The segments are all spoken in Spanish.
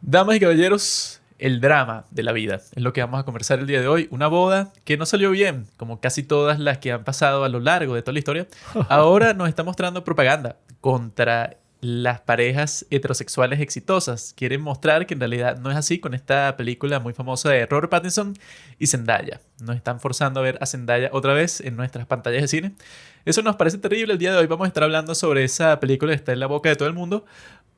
Damas y caballeros, el drama de la vida es lo que vamos a conversar el día de hoy. Una boda que no salió bien, como casi todas las que han pasado a lo largo de toda la historia. Ahora nos está mostrando propaganda contra las parejas heterosexuales exitosas. Quieren mostrar que en realidad no es así con esta película muy famosa de Robert Pattinson y Zendaya. Nos están forzando a ver a Zendaya otra vez en nuestras pantallas de cine. Eso nos parece terrible. El día de hoy vamos a estar hablando sobre esa película que está en la boca de todo el mundo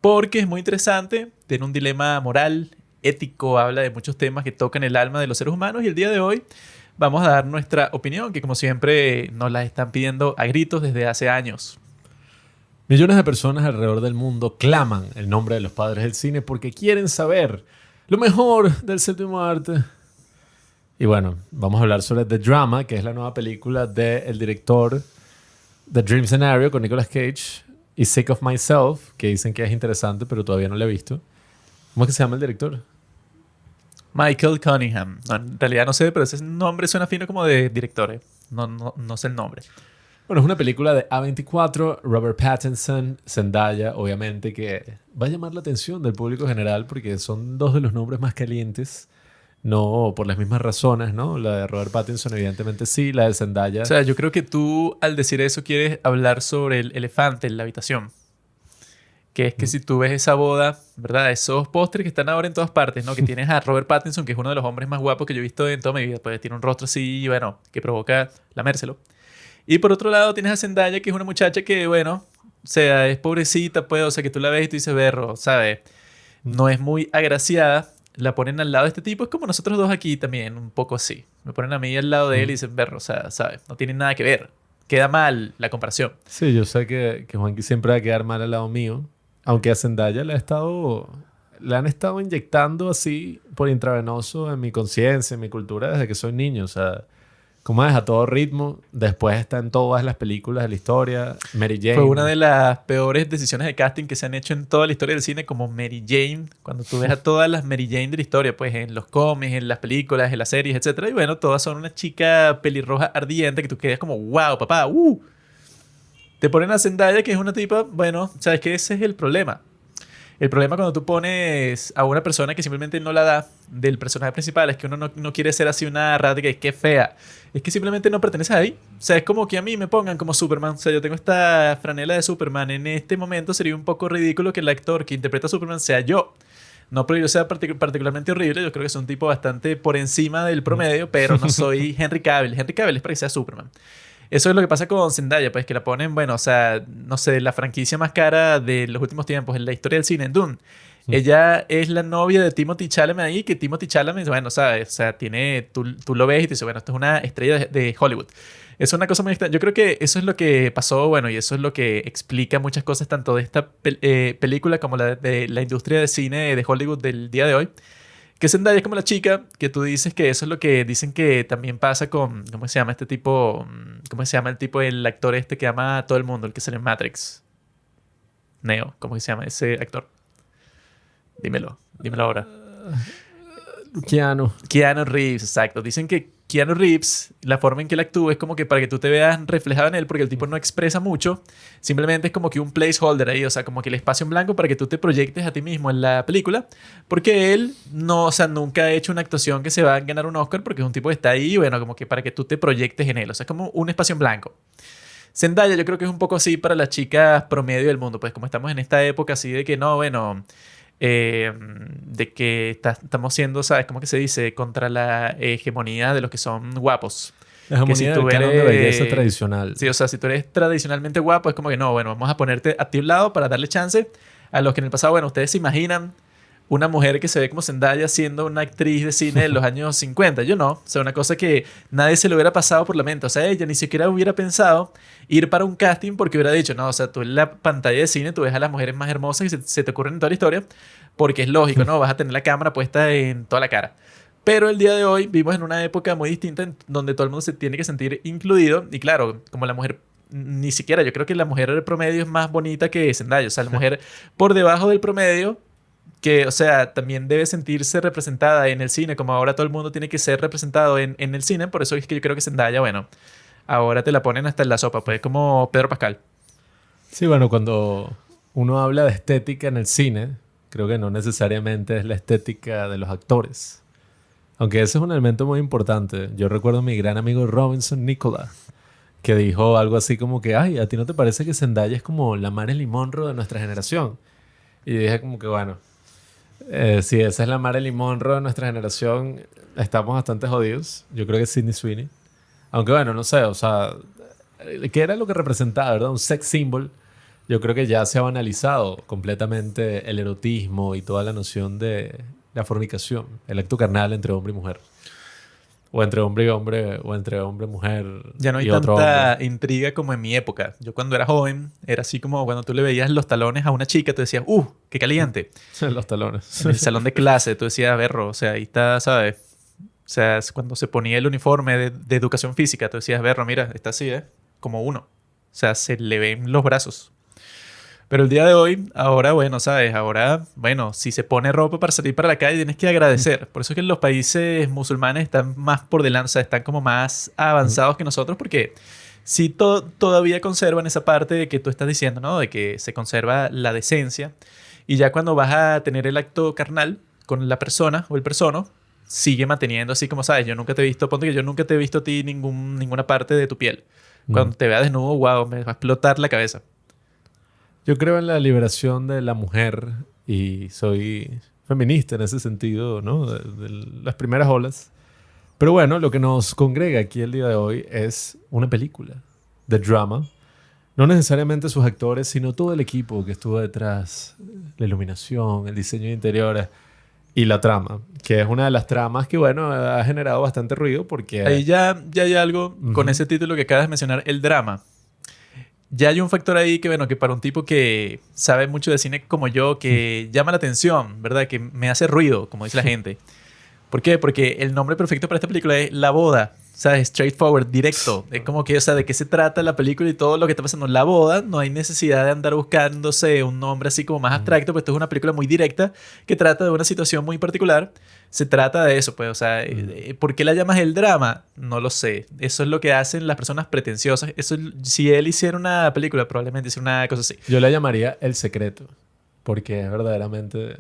porque es muy interesante, tiene un dilema moral, ético, habla de muchos temas que tocan el alma de los seres humanos y el día de hoy vamos a dar nuestra opinión, que como siempre nos la están pidiendo a gritos desde hace años. Millones de personas alrededor del mundo claman el nombre de los padres del cine porque quieren saber lo mejor del séptimo arte. Y bueno, vamos a hablar sobre The Drama, que es la nueva película del director The Dream Scenario con Nicolas Cage y Sick of Myself, que dicen que es interesante, pero todavía no la he visto. ¿Cómo es que se llama el director? Michael Cunningham. No, en realidad no sé, pero ese nombre suena fino como de director. No sé el nombre. Bueno, es una película de A24, Robert Pattinson, Zendaya, obviamente, que va a llamar la atención del público general porque son dos de los nombres más calientes. No por las mismas razones, ¿no? La de Robert Pattinson, evidentemente sí. La de Zendaya. O sea, yo creo que tú al decir eso quieres hablar sobre el elefante en la habitación. Que es que si tú ves esa boda, ¿verdad? Esos pósteres que están ahora en todas partes, ¿no? Que tienes a Robert Pattinson, que es uno de los hombres más guapos que yo he visto en toda mi vida. Pues tiene un rostro así, bueno, que provoca lamérselo. Y por otro lado tienes a Zendaya, que es una muchacha que, bueno, o sea, es pobrecita, pues, o sea, que tú la ves y tú dices, berro, ¿sabes? No es muy agraciada. La ponen al lado de este tipo. Es como nosotros dos aquí también, un poco así. Me ponen a mí al lado de él y dicen, berro, o sea, ¿sabes? No tienen nada que ver. Queda mal la comparación. Sí, yo sé que Juanqui siempre va a quedar mal al lado mío. Aunque a Zendaya le han estado inyectando así por intravenoso en mi conciencia, en mi cultura desde que soy niño. O sea, como es a todo ritmo. Después está en todas las películas de la historia. Mary Jane. Fue una de las peores decisiones de casting que se han hecho en toda la historia del cine, como Mary Jane. Cuando tú ves a todas las Mary Jane de la historia, pues en los cómics, en las películas, en las series, etcétera. Y bueno, todas son una chica pelirroja ardiente que tú quedas como, wow, papá, Te ponen a Zendaya, que es una tipa, bueno, sabes que ese es el problema. El problema cuando tú pones a una persona que simplemente no la da del personaje principal es que uno no quiere ser así una rata que es fea. Es que simplemente no pertenece ahí. O sea, es como que a mí me pongan como Superman. O sea, yo tengo esta franela de Superman. En este momento sería un poco ridículo que el actor que interpreta a Superman sea yo. No porque yo sea particularmente horrible. Yo creo que soy un tipo bastante por encima del promedio, pero no soy Henry Cavill. Henry Cavill es para que sea Superman. Eso es lo que pasa con Zendaya, pues que la ponen, bueno, o sea, no sé, la franquicia más cara de los últimos tiempos en la historia del cine, en Dune. Ella es la novia de Timothée Chalamet ahí, que Timothée Chalamet, bueno, sabes, o sea, tú lo ves y te dices, bueno, esto es una estrella de Hollywood. Es una cosa muy extraña. Yo creo que eso es lo que pasó, bueno, y eso es lo que explica muchas cosas, tanto de esta película como de la industria de cine de Hollywood del día de hoy. Que Zendaya es como la chica que tú dices que eso es lo que dicen que también pasa con, ¿cómo se llama este tipo? ¿Cómo se llama el tipo, el actor este que ama a todo el mundo, el que sale en Matrix? Neo, ¿cómo se llama ese actor? Dímelo ahora. Keanu Reeves, exacto. Dicen que Keanu Reeves, la forma en que él actúa es como que para que tú te veas reflejado en él, porque el tipo no expresa mucho, simplemente es como que un placeholder ahí, o sea, como que el espacio en blanco para que tú te proyectes a ti mismo en la película, porque él no, o sea, nunca ha hecho una actuación que se va a ganar un Oscar, porque es un tipo que está ahí, bueno, como que para que tú te proyectes en él, o sea, es como un espacio en blanco. Zendaya yo creo que es un poco así para las chicas promedio del mundo, pues como estamos en esta época así de que no, bueno, de que estamos siendo, ¿sabes? ¿Cómo que se dice? Contra la hegemonía de los que son guapos. La Que si hegemonía tú del canon de belleza tradicional. Sí, o sea, si tú eres tradicionalmente guapo, es como que no, bueno, vamos a ponerte a ti a un lado para darle chance a los que en el pasado, bueno, ustedes se imaginan una mujer que se ve como Zendaya siendo una actriz de cine de los años 50. Yo no. O sea, una cosa que nadie se le hubiera pasado por la mente. O sea, ella ni siquiera hubiera pensado ir para un casting porque hubiera dicho, no, o sea, tú en la pantalla de cine tú ves a las mujeres más hermosas y se te ocurren en toda la historia porque es lógico, ¿no? Vas a tener la cámara puesta en toda la cara. Pero el día de hoy vivimos en una época muy distinta en donde todo el mundo se tiene que sentir incluido. Y claro, como la mujer, ni siquiera, yo creo que la mujer promedio es más bonita que Zendaya. O sea, la mujer por debajo del promedio que, o sea, también debe sentirse representada en el cine, como ahora todo el mundo tiene que ser representado en el cine, por eso es que yo creo que Zendaya, bueno, ahora te la ponen hasta en la sopa, pues como Pedro Pascal. Sí, bueno, cuando uno habla de estética en el cine, Creo que no necesariamente es la estética de los actores. Aunque ese es un elemento muy importante. Yo recuerdo a mi gran amigo Robinson Nicola, que dijo algo así como que, ay, ¿a ti no te parece que Zendaya es como la Marilyn Monroe de nuestra generación? Y dije como que, bueno, si esa es la Marilyn Monroe de nuestra generación, estamos bastante jodidos. Yo creo que es Sydney Sweeney. Aunque bueno, no sé, o sea, ¿qué era lo que representaba, verdad? Un sex symbol. Yo creo que ya se ha banalizado completamente el erotismo y toda la noción de la fornicación, el acto carnal entre hombre y mujer. O entre hombre y hombre, o entre hombre y mujer Ya no hay y otro tanta hombre. intriga como en mi época. Yo cuando era joven, era así como cuando tú le veías los talones a una chica, tú decías, qué caliente. Los talones. En el salón de clase, tú decías, berro, o sea, ahí está, ¿sabes? O sea, es cuando se ponía el uniforme de educación física, tú decías, berro, mira, está así, ¿eh? Como uno. O sea, se le ven los brazos. Pero el día de hoy, ahora, bueno, ¿sabes? Ahora, bueno, si se pone ropa para salir para la calle, tienes que agradecer. Por eso es que los países musulmanes están más por delante, o sea, están como más avanzados que nosotros, porque sí todavía conservan esa parte de que tú estás diciendo, ¿no? De que se conserva la decencia. Y ya cuando vas a tener el acto carnal con la persona o el persono, sigue manteniendo así como, ¿sabes? Yo nunca te he visto, ponte que yo nunca te he visto a ti ninguna parte de tu piel. Cuando te vea desnudo, wow, me va a explotar la cabeza. Yo creo en la liberación de la mujer y soy feminista en ese sentido, ¿no? De las primeras olas. Pero bueno, lo que nos congrega aquí el día de hoy es una película de drama. No necesariamente sus actores, sino todo el equipo que estuvo detrás. La iluminación, el diseño de interiores y la trama. Que es una de las tramas que, bueno, ha generado bastante ruido porque... Ahí ya hay algo con ese título que acabas de mencionar, el drama. Ya hay un factor ahí que, bueno, que para un tipo que sabe mucho de cine como yo, que llama la atención, ¿verdad? Que me hace ruido, como dice la gente. ¿Por qué? Porque el nombre perfecto para esta película es La Boda. ¿Sabes? Straightforward, directo. Es como que, o sea, de qué se trata la película y todo lo que está pasando. La Boda, no hay necesidad de andar buscándose un nombre así como más abstracto, pues esto es una película muy directa que trata de una situación muy particular. Se trata de eso, pues, o sea, ¿por qué la llamas el drama? No lo sé. Eso es lo que hacen las personas pretenciosas. Eso, si él hiciera una película, probablemente hiciera una cosa así. Yo la llamaría El Secreto. Porque es verdaderamente...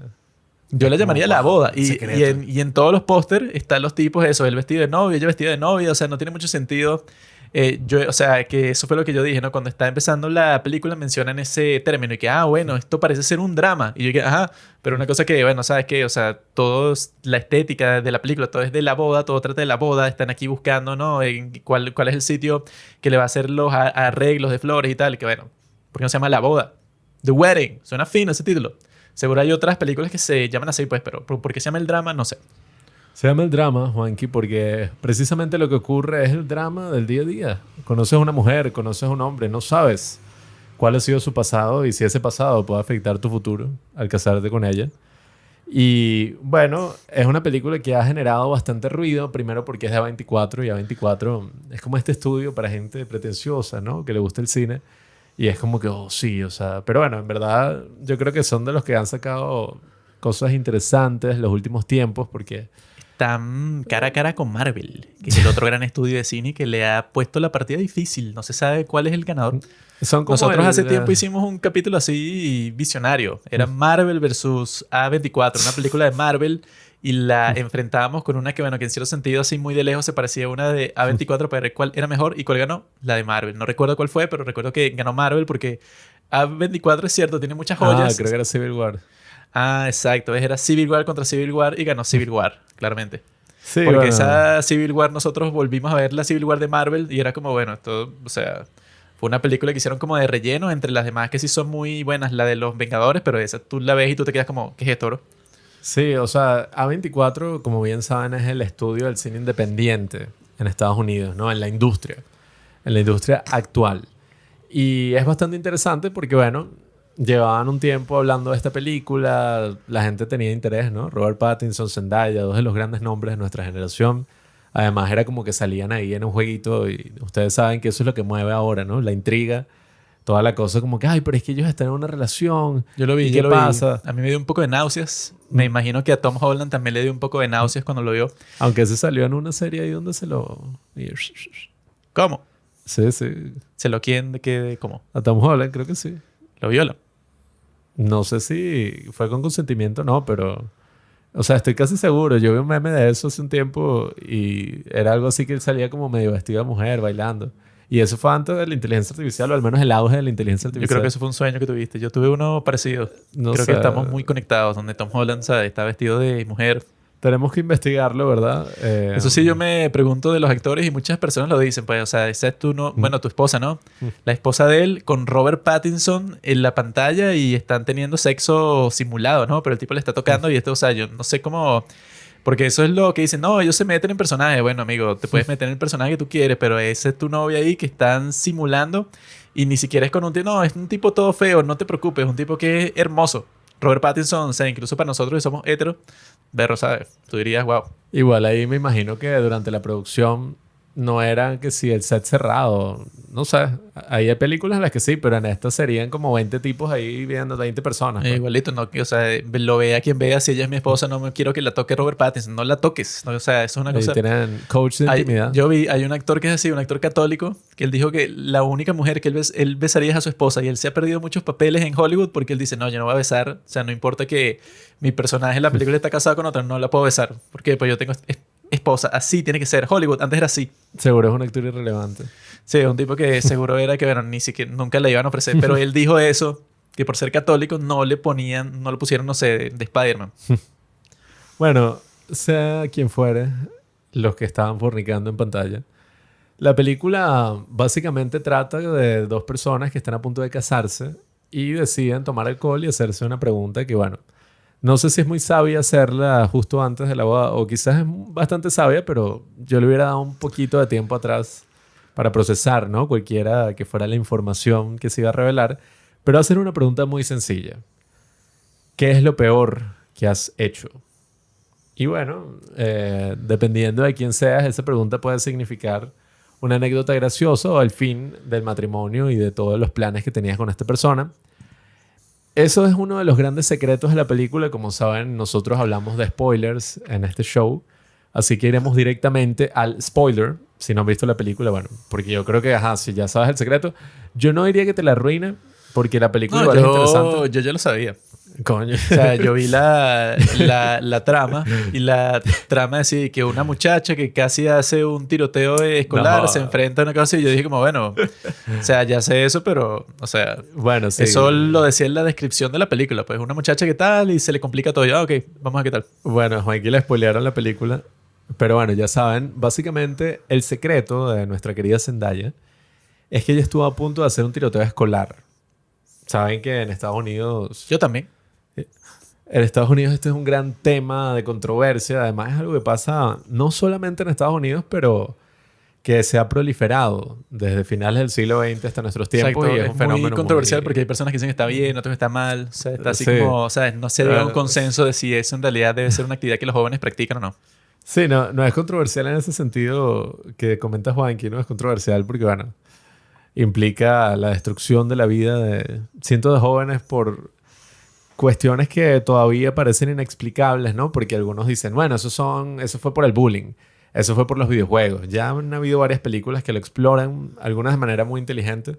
Yo la llamaría La wow, Boda. secreto. Y en todos los pósters están los tipos, eso, el vestido de novio, ella vestida de novia, o sea, no tiene mucho sentido. O sea, que eso fue lo que yo dije, ¿no? Cuando está empezando la película mencionan ese término y que, bueno, esto parece ser un drama. Y yo dije, ajá, pero una cosa que, bueno, ¿sabes qué? O sea, la estética de la película, todo es de la boda, todo trata de la boda, están aquí buscando, ¿no? ¿Cuál es el sitio que le va a hacer los arreglos de flores y tal? Y que, bueno, ¿por qué no se llama La Boda? The Wedding, suena fino ese título. Seguro hay otras películas que se llaman así, pues, pero ¿por qué se llama el drama? No sé. Se llama el drama, Juanqui, porque precisamente lo que ocurre es el drama del día a día. Conoces a una mujer, conoces a un hombre, no sabes cuál ha sido su pasado y si ese pasado puede afectar tu futuro al casarte con ella. Y bueno, es una película que ha generado bastante ruido, primero porque es de A24 y A24 es como este estudio para gente pretenciosa, ¿no? Que le gusta el cine. Y es como que, oh, sí, o sea... Pero bueno, en verdad yo creo que son de los que han sacado cosas interesantes los últimos tiempos porque... Están cara a cara con Marvel, que es el otro gran estudio de cine que le ha puesto la partida difícil. No se sabe cuál es el ganador. Son como Nosotros hace tiempo hicimos un capítulo así visionario. Era Marvel versus A24, una película de Marvel, y la enfrentábamos con una que, bueno, que en cierto sentido así muy de lejos se parecía a una de A24 para ver cuál era mejor y cuál ganó. La de Marvel. No recuerdo cuál fue, pero recuerdo que ganó Marvel porque A24 es cierto, tiene muchas joyas. creo que era Civil War. Exacto. Era Civil War contra Civil War y ganó Civil War, claramente. Sí, Porque bueno. esa Civil War, nosotros volvimos a ver la Civil War de Marvel y era como, bueno, esto, o sea, fue una película que hicieron como de relleno entre las demás que sí son muy buenas, la de los Vengadores, pero esa tú la ves y tú te quedas como, ¿qué es esto, bro? Sí, o sea, A24, como bien saben, es el estudio del cine independiente en Estados Unidos, ¿no? En la industria actual. Y es bastante interesante porque, bueno, llevaban un tiempo hablando de esta película, la gente tenía interés, ¿no? Robert Pattinson, Zendaya, dos de los grandes nombres de nuestra generación. Además, era como que salían ahí en un jueguito y ustedes saben que eso es lo que mueve ahora, ¿no? La intriga, toda la cosa como que, ay, pero es que ellos están en una relación. Yo lo vi, ¿Y yo qué lo vi. pasa? A mí me dio un poco de náuseas. Me imagino que a Tom Holland también le dio un poco de náuseas cuando lo vio. Aunque se salió en una serie ahí donde se lo... ¿Cómo? Sí, sí. ¿Se lo quieren de qué? ¿Cómo? A Tom Holland, creo que sí. ¿Lo viola? No sé si fue con consentimiento o no, pero... O sea, estoy casi seguro. Yo vi un meme de eso hace un tiempo y era algo así que él salía como medio vestido de mujer bailando. Y eso fue antes de la inteligencia artificial, o al menos el auge de la inteligencia Yo artificial. creo que eso fue un sueño que tuviste. Yo tuve uno parecido. No Creo que sé. estamos muy conectados, donde Tom Holland, ¿sabes? Está vestido de mujer. Tenemos que investigarlo, ¿verdad? Eso sí, yo me pregunto de los actores y muchas personas lo dicen, pues, o sea, esa es tu, no, bueno, tu esposa, ¿no? La esposa de él con Robert Pattinson en la pantalla y están teniendo sexo simulado, ¿no? Pero el tipo le está tocando y esto, o sea, yo no sé cómo... Porque eso es lo que dicen, no, ellos se meten en personaje. Bueno, amigo, te puedes meter en el personaje que tú quieres, pero ese es tu novia ahí que están simulando y ni siquiera es con un tipo, no, es un tipo todo feo, no te preocupes, es un tipo que es hermoso. Robert Pattinson, o sea, incluso para nosotros que somos heteros, berro, ¿sabes? Tú dirías, wow. Igual ahí me imagino que durante la producción no era que si el set cerrado, no sé, ahí hay películas en las que sí, pero en esta serían como 20 tipos ahí viendo 20 personas. Pues. Igualito, no, o sea, lo vea quien vea, si ella es mi esposa, no me quiero que la toque Robert Pattinson, no la toques, no, o sea, eso es una Ahí cosa... tienen coach de intimidad. Yo vi, hay un actor que es así, un actor católico, que él dijo que la única mujer que él besaría es a su esposa y él se ha perdido muchos papeles en Hollywood porque él dice, no, yo no voy a besar, o sea, no importa que mi personaje en la película está casado con otra, no la puedo besar, porque pues yo tengo esposa, así tiene que ser, Hollywood, antes era así. Seguro es un actor irrelevante. Sí, un tipo que seguro era que, bueno, ni siquiera, nunca le iban a ofrecer, pero él dijo eso, que por ser católico no le ponían, no lo pusieron, no sé, de Spider-Man. Bueno, sea quien fuere, los que estaban fornicando en pantalla. La película básicamente trata de dos personas que están a punto de casarse y deciden tomar alcohol y hacerse una pregunta que, bueno, no sé si es muy sabia hacerla justo antes de la boda o quizás es bastante sabia, pero yo le hubiera dado un poquito de tiempo atrás para procesar, ¿no? Cualquiera que fuera la información que se iba a revelar, pero hacer una pregunta muy sencilla. ¿Qué es lo peor que has hecho? Y bueno, dependiendo de quién seas, esa pregunta puede significar una anécdota graciosa o el fin del matrimonio y de todos los planes que tenías con esta persona. Eso es uno de los grandes secretos de la película. Como saben, nosotros hablamos de spoilers en este show. Así que iremos directamente al spoiler. Si no has visto la película, bueno, porque yo creo que, ajá, si ya sabes el secreto, yo no diría que te la arruine, porque la película No, igual es interesante. yo ya lo sabía. Coño. O sea, yo vi la trama y la trama decía que una muchacha que casi hace un tiroteo escolar No. se enfrenta a una cosa y yo dije como, bueno, o sea, ya sé eso, pero, o sea, Bueno, sí. eso lo decía en la descripción de la película. Pues una muchacha que tal y se le complica todo. Yo, ok, vamos a ver qué tal. Bueno, Juanqui le spoilearon la película. Pero bueno, ya saben, básicamente el secreto de nuestra querida Zendaya es que ella estuvo a punto de hacer un tiroteo escolar. Saben que en Estados Unidos... Yo también. En Estados Unidos este es un gran tema de controversia. Además es algo que pasa no solamente en Estados Unidos, pero que se ha proliferado desde finales del siglo XX hasta nuestros tiempos. Exacto, Y es un fenómeno muy controversial muy- porque hay personas que dicen que está bien, otros que está mal. O sea, está así Sí. como, o sea, no se llega a un Ah, consenso de si eso en realidad debe ser una actividad que los jóvenes practican o no. Sí, no es controversial en ese sentido que comenta Juanqui, no es controversial porque, bueno, implica la destrucción de la vida de cientos de jóvenes por cuestiones que todavía parecen inexplicables, ¿no? Porque algunos dicen, bueno, eso fue por el bullying, eso fue por los videojuegos. Ya han habido varias películas que lo exploran, algunas de manera muy inteligente,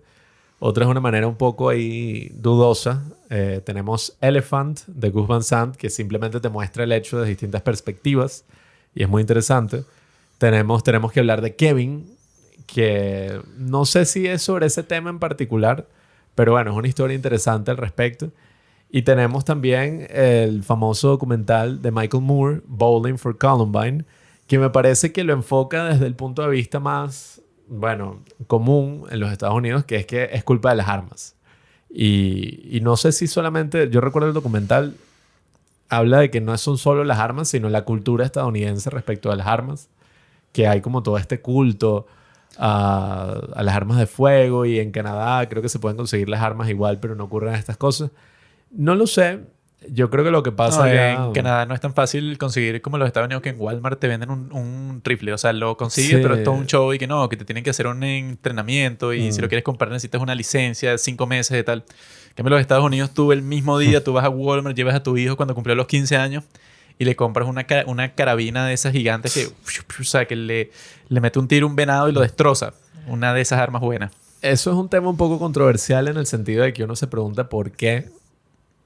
otras de una manera un poco ahí dudosa. Tenemos Elephant de Gus Van Sant, que simplemente te muestra el hecho de distintas perspectivas y es muy interesante. Tenemos que hablar de Kevin, que no sé si es sobre ese tema en particular, pero bueno, es una historia interesante al respecto. Y tenemos también el famoso documental de Michael Moore, Bowling for Columbine, que me parece que lo enfoca desde el punto de vista más, bueno, común en los Estados Unidos, que es culpa de las armas. Y no sé si solamente, yo recuerdo el documental, habla de que no son solo las armas, sino la cultura estadounidense respecto a las armas, que hay como todo este culto a las armas de fuego, y en Canadá creo que se pueden conseguir las armas igual, pero no ocurren estas cosas. No lo sé. Yo creo que lo que pasa No, allá... en Canadá no es tan fácil conseguir como en los Estados Unidos, que en Walmart te venden un rifle. O sea, lo consigues, Sí. pero es todo un show y que no, que te tienen que hacer un entrenamiento y si lo quieres comprar necesitas una licencia de 5 meses de tal. En cambio, en los Estados Unidos tú el mismo día, tú vas a Walmart, llevas a tu hijo cuando cumplió los 15 años y le compras una carabina de esas gigantes que, o sea, que le mete un tiro a un venado y lo destroza. Una de esas armas buenas. Eso es un tema un poco controversial en el sentido de que uno se pregunta por qué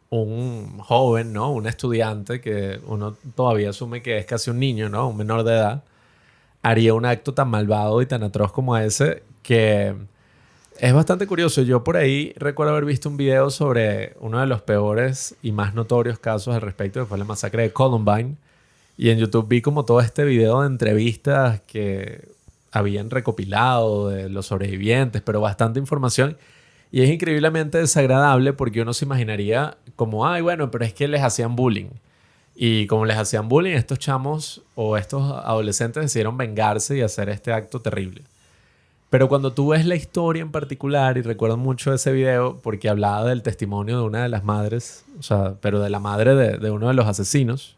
un joven, ¿no? Un estudiante que uno todavía asume que es casi un niño, ¿no? Un menor de edad, haría un acto tan malvado y tan atroz como ese que es bastante curioso. Yo por ahí recuerdo haber visto un video sobre uno de los peores y más notorios casos al respecto, que fue la masacre de Columbine. Y en YouTube vi como todo este video de entrevistas que habían recopilado de los sobrevivientes, pero bastante información. Y es increíblemente desagradable porque uno se imaginaría como, ay, bueno, pero es que les hacían bullying. Y como les hacían bullying, estos chamos o estos adolescentes decidieron vengarse y hacer este acto terrible. Pero cuando tú ves la historia en particular, y recuerdo mucho ese video porque hablaba del testimonio de una de las madres, o sea, pero de la madre de uno de los asesinos,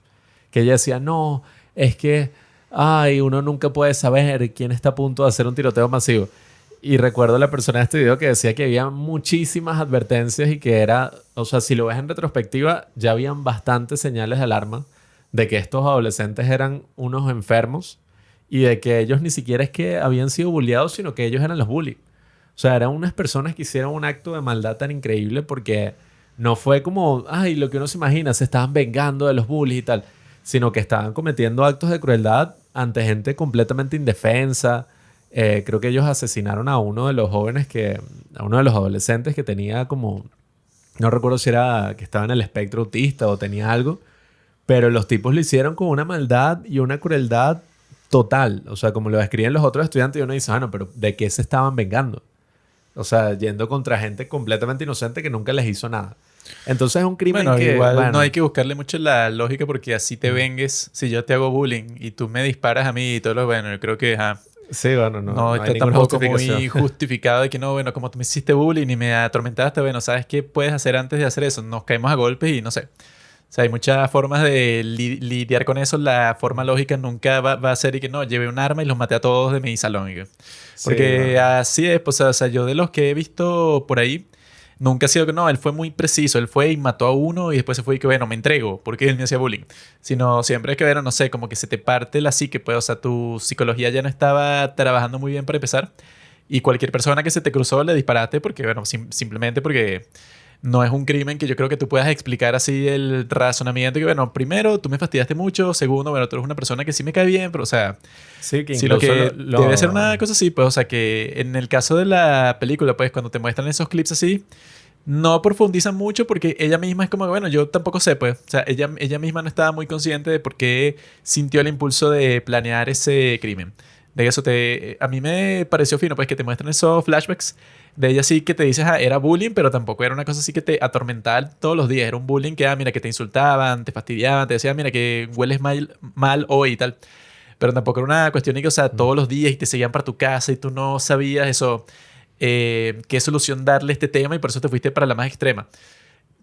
que ella decía, no, es que, ay, uno nunca puede saber quién está a punto de hacer un tiroteo masivo. Y recuerdo la persona de este video que decía que había muchísimas advertencias y que era, o sea, si lo ves en retrospectiva, ya habían bastantes señales de alarma de que estos adolescentes eran unos enfermos y de que ellos ni siquiera es que habían sido bulleados, sino que ellos eran los bullies. O sea, eran unas personas que hicieron un acto de maldad tan increíble porque no fue como, ay, lo que uno se imagina, se estaban vengando de los bullies y tal, sino que estaban cometiendo actos de crueldad ante gente completamente indefensa. Creo que ellos asesinaron a uno de los jóvenes a uno de los adolescentes que tenía como, no recuerdo si era que estaba en el espectro autista o tenía algo, pero los tipos lo hicieron con una maldad y una crueldad total. O sea, como lo describen los otros estudiantes, y uno dice, bueno, pero ¿de qué se estaban vengando? O sea, yendo contra gente completamente inocente que nunca les hizo nada. Entonces es un crimen Bueno, que, igual bueno, no hay que buscarle mucho la lógica porque así te vengues. Si yo te hago bullying y tú me disparas a mí y todo lo bueno, yo creo que sí, bueno, no, no no hay está ninguna tampoco justificación. muy justificado de que no, bueno, como tú me hiciste bullying y me atormentaste, bueno, ¿sabes qué puedes hacer antes de hacer eso? Nos caemos a golpes y no sé. O sea, hay muchas formas de lidiar con eso. La forma lógica nunca va a ser y que no, llevé un arma y los maté a todos de mi salón. Sí, Porque no. así es, pues, o sea, yo de los que he visto por ahí, nunca ha sido que no, él fue muy preciso, él fue y mató a uno y después se fue y que bueno, me entrego porque él me hacía bullying. Sino siempre es que, bueno, no sé, como que se te parte la psique, pues, o sea, tu psicología ya no estaba trabajando muy bien para empezar y cualquier persona que se te cruzó le disparaste porque, bueno, simplemente porque no es un crimen que yo creo que tú puedas explicar así el razonamiento que, bueno, primero, tú me fastidiaste mucho, segundo, bueno, tú eres una persona que sí me cae bien, pero, o sea, Sí, que sino incluso que debe ser una cosa así, pues, o sea, que en el caso de la película, pues, cuando te muestran esos clips así, no profundizan mucho porque ella misma es como, bueno, yo tampoco sé, pues, o sea, ella misma no estaba muy consciente de por qué sintió el impulso de planear ese crimen. De eso a mí me pareció fino, pues, que te muestran esos flashbacks de ella sí que te dices, era bullying, pero tampoco era una cosa así que te atormentaba todos los días. Era un bullying que, mira, que te insultaban, te fastidiaban, te decían, mira, que hueles mal hoy y tal. Pero tampoco era una cuestión de que, o sea, todos los días y te seguían para tu casa y tú no sabías eso, qué solución darle a este tema y por eso te fuiste para la más extrema.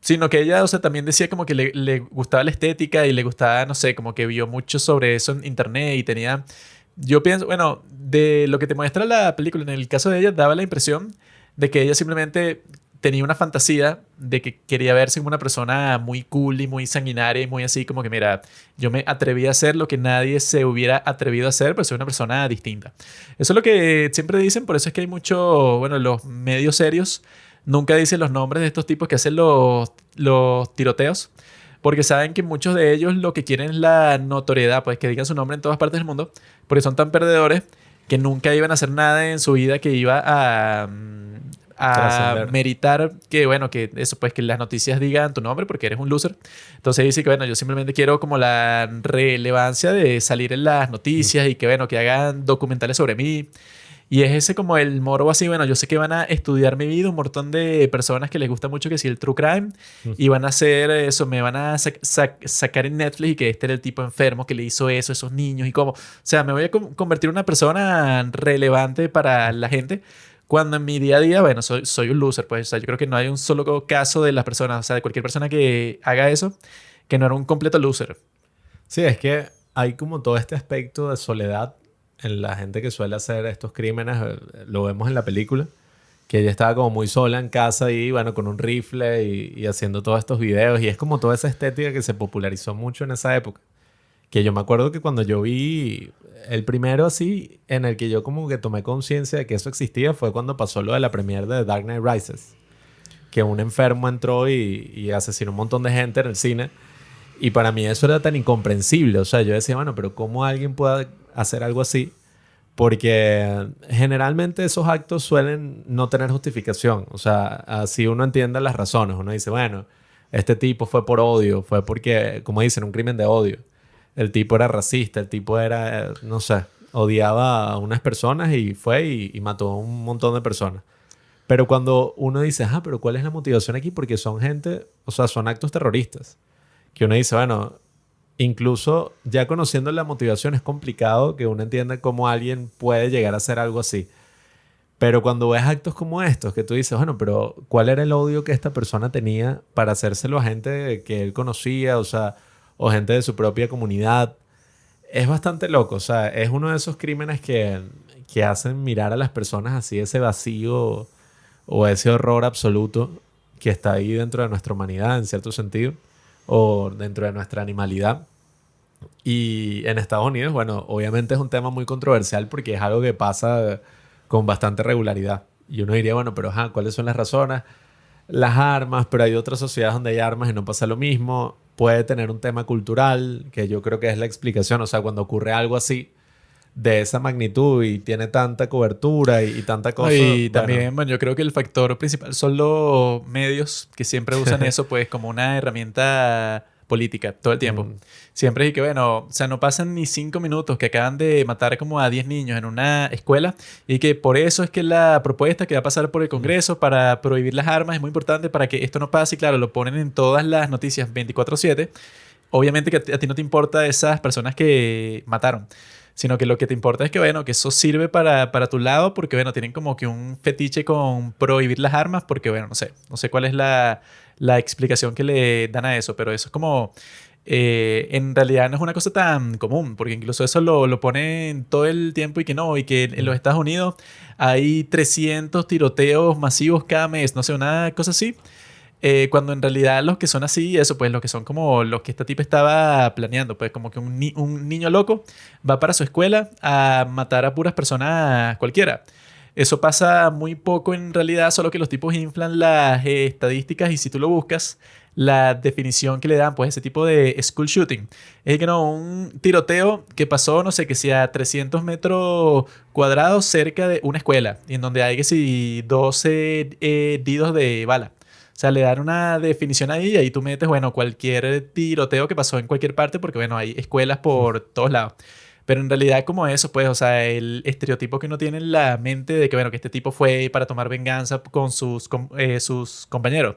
Sino que ella, o sea, también decía como que le gustaba la estética y le gustaba, no sé, como que vio mucho sobre eso en internet y tenía... Yo pienso, bueno, de lo que te muestra la película, en el caso de ella, daba la impresión de que ella simplemente tenía una fantasía de que quería verse como una persona muy cool y muy sanguinaria y muy así como que, mira, yo me atreví a hacer lo que nadie se hubiera atrevido a hacer, pero soy una persona distinta. Eso es lo que siempre dicen, por eso es que hay mucho, bueno, los medios serios nunca dicen los nombres de estos tipos que hacen los tiroteos, porque saben que muchos de ellos lo que quieren es la notoriedad, pues que digan su nombre en todas partes del mundo, porque son tan perdedores que nunca iban a hacer nada en su vida que iba a Trascender. meritar que, bueno, que eso, pues que las noticias digan tu nombre porque eres un loser. Entonces dice que, bueno, yo simplemente quiero como la relevancia de salir en las noticias y que, bueno, que hagan documentales sobre mí. Y es ese como el morbo así, bueno, yo sé que van a estudiar mi vida, un montón de personas que les gusta mucho que si el true crime, y van a hacer eso, me van a sacar en Netflix y que este era el tipo enfermo que le hizo eso a esos niños y cómo. O sea, me voy a convertir en una persona relevante para la gente, cuando en mi día a día, bueno, soy un loser, pues, o sea, yo creo que no hay un solo caso de las personas, o sea, de cualquier persona que haga eso, que no era un completo loser. Sí, es que hay como todo este aspecto de soledad en la gente que suele hacer estos crímenes. Lo vemos en la película, que ella estaba como muy sola en casa y, bueno, con un rifle y haciendo todos estos videos. Y es como toda esa estética que se popularizó mucho en esa época. Que yo me acuerdo que cuando yo vi el primero así, en el que yo como que tomé conciencia de que eso existía, fue cuando pasó lo de la premiere de Dark Knight Rises. que un enfermo entró y asesinó un montón de gente en el cine. Y para mí eso era tan incomprensible. O sea, yo decía, bueno, pero ¿cómo alguien puede hacer algo así? Porque generalmente esos actos suelen no tener justificación. O sea, así uno entiende las razones. Uno dice, bueno, este tipo fue por odio, fue porque, como dicen, un crimen de odio. El tipo era racista, el tipo era, no sé, odiaba a unas personas y fue y mató a un montón de personas. Pero cuando uno dice, pero ¿cuál es la motivación aquí? Porque son gente, o sea, son actos terroristas. Que uno dice, bueno, incluso ya conociendo la motivación es complicado que uno entienda cómo alguien puede llegar a hacer algo así. Pero cuando ves actos como estos, que tú dices, bueno, pero ¿cuál era el odio que esta persona tenía para hacérselo a gente que él conocía, o sea, o gente de su propia comunidad? Es bastante loco, o sea, es uno de esos crímenes que hacen mirar a las personas así, ese vacío o ese horror absoluto que está ahí dentro de nuestra humanidad, en cierto sentido, o dentro de nuestra animalidad. Y en Estados Unidos, bueno, obviamente es un tema muy controversial porque es algo que pasa con bastante regularidad. Y uno diría, bueno, pero ¿cuáles son las razones? Las armas, pero hay otras sociedades donde hay armas y no pasa lo mismo. Puede tener un tema cultural, que yo creo que es la explicación. O sea, cuando ocurre algo así, de esa magnitud y tiene tanta cobertura y tanta cosa. Y también, bueno, yo creo que el factor principal son los medios que siempre usan eso pues como una herramienta política todo el tiempo. Siempre es que, bueno, o sea, no pasan ni 5 minutos que acaban de matar como a 10 niños en una escuela y que por eso es que la propuesta que va a pasar por el Congreso para prohibir las armas es muy importante para que esto no pase. Y claro, lo ponen en todas las noticias 24/7. Obviamente que a ti no te importa esas personas que mataron, sino que lo que te importa es que, bueno, que eso sirve para tu lado porque, bueno, tienen como que un fetiche con prohibir las armas porque, bueno, no sé cuál es la explicación que le dan a eso, pero eso es como, en realidad no es una cosa tan común porque incluso eso lo ponen todo el tiempo y que no, y que en los Estados Unidos hay 300 tiroteos masivos cada mes, no sé, una cosa así. Cuando en realidad los que son así, eso, pues los que son como los que esta tipa estaba planeando, pues como que un niño loco va para su escuela a matar a puras personas cualquiera. Eso pasa muy poco en realidad, solo que los tipos inflan las estadísticas y si tú lo buscas, la definición que le dan, pues ese tipo de school shooting, es que no, un tiroteo que pasó, no sé, que sea 300 metros cuadrados cerca de una escuela, y en donde hay que si 12 heridos de bala. O sea, le dan una definición ahí y ahí tú metes, bueno, cualquier tiroteo que pasó en cualquier parte porque, bueno, hay escuelas por todos lados. Pero en realidad como eso, pues, o sea, el estereotipo que uno tiene en la mente de que, bueno, que este tipo fue para tomar venganza con sus compañeros.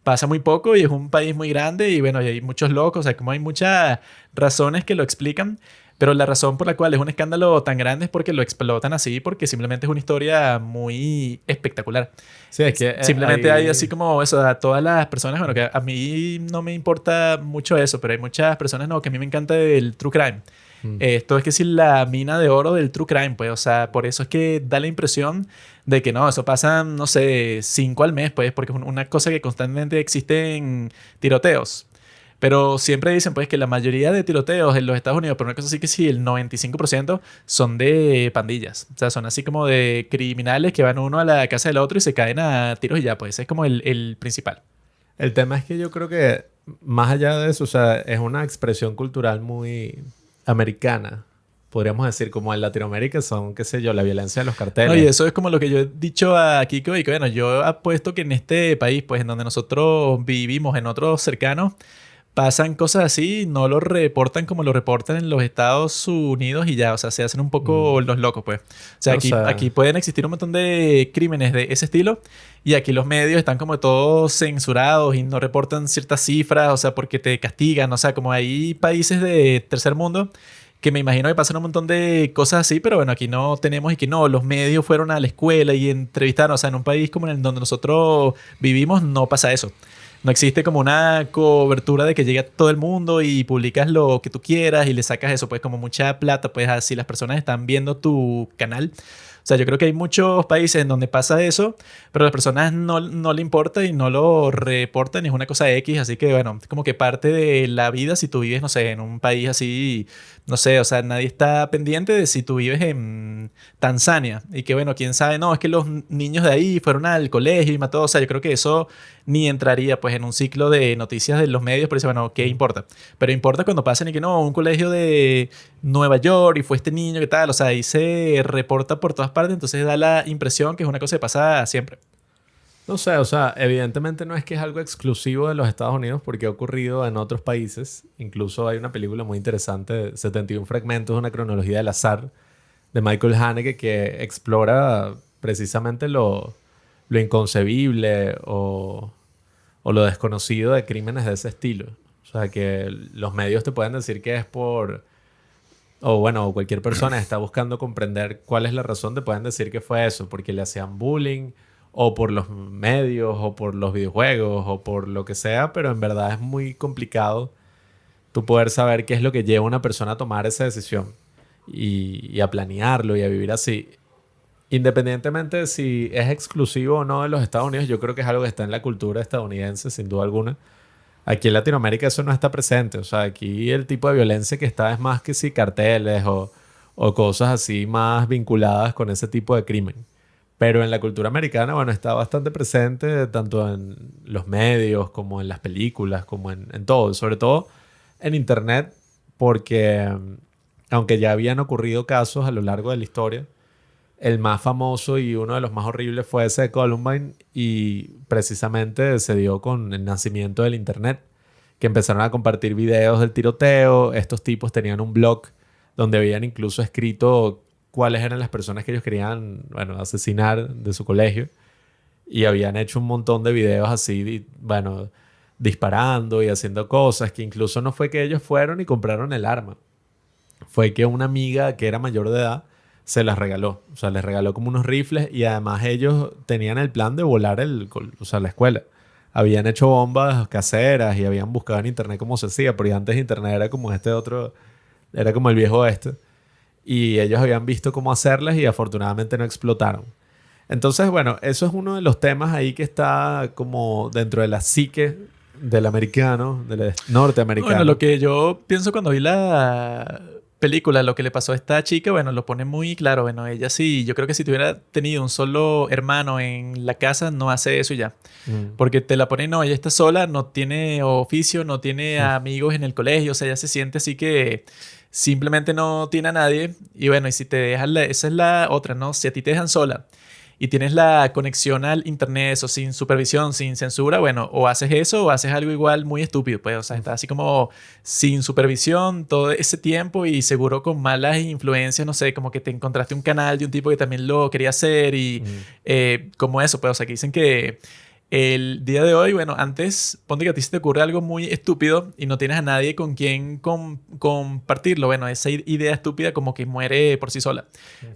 Pasa muy poco y es un país muy grande y, bueno, y hay muchos locos, o sea, como hay muchas razones que lo explican. Pero la razón por la cual es un escándalo tan grande es porque lo explotan así, porque simplemente es una historia muy espectacular. Sí, es que Simplemente hay así como eso, a todas las personas, bueno, que a mí no me importa mucho eso, pero hay muchas personas, no, que a mí me encanta el true crime. Esto es que si la mina de oro del true crime, pues, o sea, por eso es que da la impresión de que no, eso pasa, no sé, 5 al mes, pues, porque es una cosa que constantemente existe en tiroteos. Pero siempre dicen pues que la mayoría de tiroteos en los Estados Unidos, pero una cosa así que sí, el 95% son de pandillas. O sea, son así como de criminales que van uno a la casa del otro y se caen a tiros y ya, pues ese es como el principal. El tema es que yo creo que más allá de eso, o sea, es una expresión cultural muy americana. Podríamos decir, como en Latinoamérica son, qué sé yo, la violencia de los carteles. No, y eso es como lo que yo he dicho a Kiko y que bueno, yo apuesto que en este país, pues en donde nosotros vivimos, en otros cercanos, pasan cosas así, no lo reportan como lo reportan en los Estados Unidos y ya, o sea, se hacen un poco los locos, pues. O sea, aquí pueden existir un montón de crímenes de ese estilo y aquí los medios están como todos censurados y no reportan ciertas cifras, o sea, porque te castigan, o sea, como hay países de tercer mundo que me imagino que pasan un montón de cosas así, pero bueno, aquí no tenemos y que no, los medios fueron a la escuela y entrevistaron, o sea, en un país como en el donde nosotros vivimos no pasa eso. No existe como una cobertura de que llegue a todo el mundo y publicas lo que tú quieras y le sacas eso, pues como mucha plata, pues así las personas están viendo tu canal. O sea, yo creo que hay muchos países en donde pasa eso, pero a las personas no le importa y no lo reportan, es una cosa X, así que bueno, es como que parte de la vida si tú vives, no sé, en un país así, no sé, o sea, nadie está pendiente de si tú vives en Tanzania y que bueno, quién sabe, no, es que los niños de ahí fueron al colegio y mató, o sea, yo creo que eso ni entraría pues en un ciclo de noticias de los medios, pero dice, bueno, ¿qué importa? Pero importa cuando pasan y que no, un colegio de Nueva York y fue este niño, ¿qué tal? O sea, ahí se reporta por todas partes, entonces da la impresión que es una cosa que pasa siempre. No sé, o sea, evidentemente no es que es algo exclusivo de los Estados Unidos porque ha ocurrido en otros países. Incluso hay una película muy interesante, 71 fragmentos, una cronología del azar, de Michael Haneke, que explora precisamente lo inconcebible o lo desconocido de crímenes de ese estilo. O sea, que los medios te pueden decir que es por... O bueno, cualquier persona está buscando comprender cuál es la razón, te pueden decir que fue eso, porque le hacían bullying, o por los medios, o por los videojuegos, o por lo que sea, pero en verdad es muy complicado tú poder saber qué es lo que lleva a una persona a tomar esa decisión y a planearlo y a vivir así. Independientemente de si es exclusivo o no de los Estados Unidos, yo creo que es algo que está en la cultura estadounidense, sin duda alguna. Aquí en Latinoamérica eso no está presente. O sea, aquí el tipo de violencia que está es más que si carteles o cosas así más vinculadas con ese tipo de crimen. Pero en la cultura americana, bueno, está bastante presente tanto en los medios como en las películas, como en todo. Sobre todo en Internet, porque aunque ya habían ocurrido casos a lo largo de la historia, el más famoso y uno de los más horribles fue ese de Columbine y precisamente se dio con el nacimiento del internet, que empezaron a compartir videos del tiroteo. Estos tipos tenían un blog donde habían incluso escrito cuáles eran las personas que ellos querían, bueno, asesinar de su colegio y habían hecho un montón de videos así, bueno, disparando y haciendo cosas que incluso no fue que ellos fueron y compraron el arma, fue que una amiga que era mayor de edad se las regaló. O sea, les regaló como unos rifles y además ellos tenían el plan de volar o sea, la escuela. Habían hecho bombas caseras y habían buscado en internet cómo se hacía, porque antes internet era como este otro, era como el viejo oeste. Y ellos habían visto cómo hacerlas y afortunadamente no explotaron. Entonces, bueno, eso es uno de los temas ahí que está como dentro de la psique del americano, del norteamericano. Bueno, lo que yo pienso cuando vi la película, lo que le pasó a esta chica, bueno, lo pone muy claro. Bueno, ella sí, yo creo que si tuviera tenido un solo hermano en la casa, no hace eso y ya. Porque te la pone, no, ella está sola, no tiene oficio, no tiene amigos en el colegio, o sea, ella se siente así que simplemente no tiene a nadie. Y bueno, y si te dejan, esa es la otra, ¿no? Si a ti te dejan sola y tienes la conexión al internet, eso sin supervisión, sin censura, bueno, o haces eso o haces algo igual muy estúpido, pues, o sea, estás así como sin supervisión todo ese tiempo y seguro con malas influencias, no sé, como que te encontraste un canal de un tipo que también lo quería hacer y como eso, pues, o sea, que dicen que el día de hoy, bueno, antes, ponte que a ti se te ocurre algo muy estúpido y no tienes a nadie con quien compartirlo. Bueno, esa idea estúpida como que muere por sí sola.